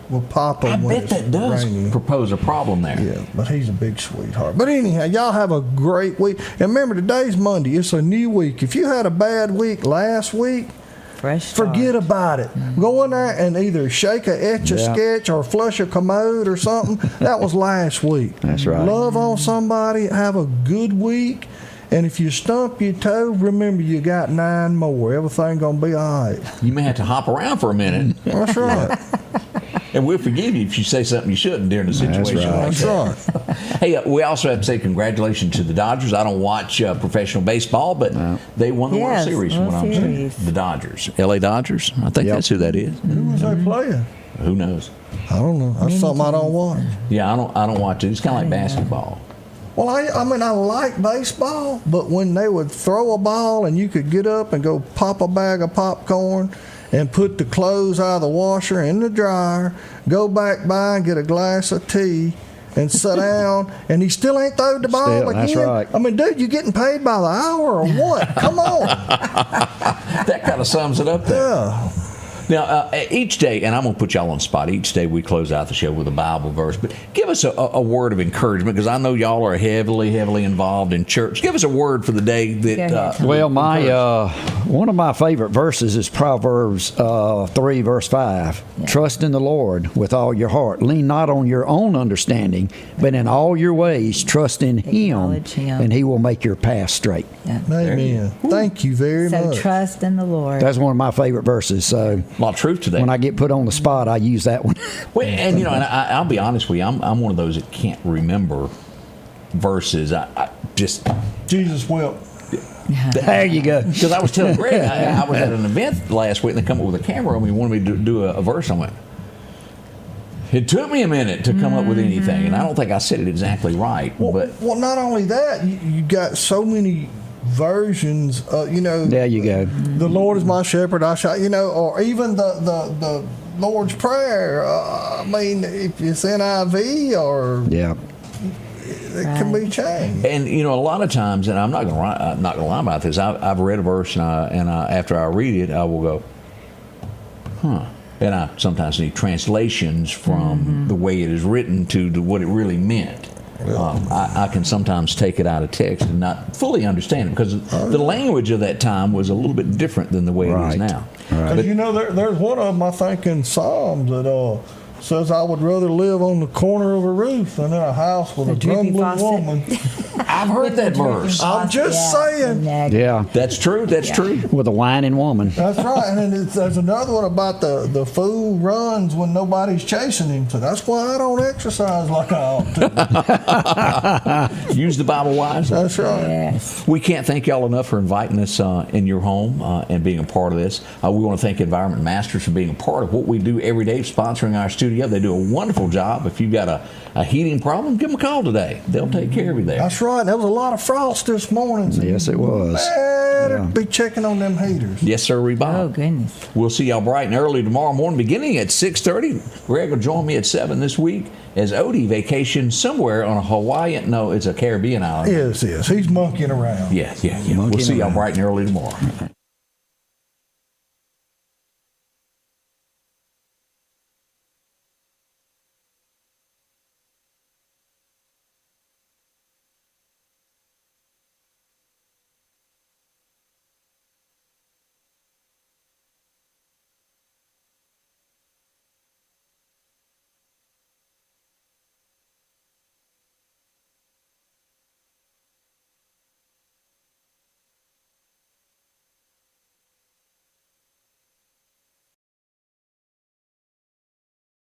with Papa I when bet that does raining. propose a problem there. Yeah, but he's a big sweetheart. But anyhow, y'all have a great week. And remember, today's Monday. It's a new week. If you had a bad week last week, forget about it. Go in there and either shake a Etch-a-Sketch or flush a commode or something. That was last week. That's right. Love on somebody. Have a good week. And if you stump your toe, remember you got 9 more. Everything gonna be all right. You may have to hop around for a minute. That's right. And we'll forgive you if you say something you shouldn't during the situation. That's right. Hey, we also have to say congratulations to the Dodgers. I don't watch professional baseball, but they won the World Series from what I'm saying. The Dodgers. L.A. Dodgers. I think that's who that is. Who was they playing? Who knows? I don't know. That's something I don't watch. Yeah, I don't watch it. It's kind of like basketball. Well, I mean, I like baseball, but when they would throw a ball and you could get up and go pop a bag of popcorn and put the clothes out of the washer in the dryer, go back by and get a glass of tea and sit down, and he still ain't throwed the ball again. That's right. I mean, dude, you getting paid by the hour or what? Come on. That kind of sums it up there. Yeah. Now, each day, and I'm going to put y'all on the spot, each day we close out the show with a Bible verse, but give us a word of encouragement, because I know y'all are heavily involved in church. Give us a word for the day that... well, one of my favorite verses is Proverbs 3, verse 5. Yeah. Trust in the Lord with all your heart. Lean not on your own understanding, but in all your ways trust in Him, and He will make your path straight. Yeah. Amen. Thank you very much. So trust in the Lord. That's one of my favorite verses, so... A lot of truth to that. When I get put on the spot, I use that one. Well, and and I'll be honest with you, I'm one of those that can't remember verses. I just Jesus wept. There you go. Because I was telling Greg, I was at an event last week, and they come up with a camera and wanted me to do a verse. I went, it took me a minute to come up with anything, and I don't think I said it exactly right. Well, not only that, you got so many versions, there you go. The Lord is my shepherd, I shall, or even the Lord's Prayer. I mean, if it's NIV or it can be changed. And a lot of times, and I'm not gonna lie about this. I've read a verse, and after I read it, I will go, huh. And I sometimes need translations from the way it is written to what it really meant. I can sometimes take it out of text and not fully understand it, because the language of that time was a little bit different than the way it is now. Because there's one of them, I think, in Psalms that says, I would rather live on the corner of a roof than in a house with a grumbling woman. I've heard that verse. I'm just saying. Yeah. That's true. That's true. With a whining woman. That's right. And then there's another one about the fool runs when nobody's chasing him. So that's why I don't exercise like I ought to. Use the Bible wisely. That's right. Yes. We can't thank y'all enough for inviting us in your home and being a part of this. We want to thank Environment Masters for being a part of what we do every day, sponsoring our studio. They do a wonderful job. If you've got a heating problem, give them a call today. They'll take care of you there. That's right. There was a lot of frost this morning. So yes, it was. Better be checking on them heaters. Yes, sir, Bob. Oh, goodness. We'll see y'all bright and early tomorrow morning, beginning at 6:30. Greg will join me at 7 this week as Odie vacations somewhere on a Hawaiian, no, it's a Caribbean island. Yes. He's monkeying around. Yeah. We'll see y'all bright and early tomorrow.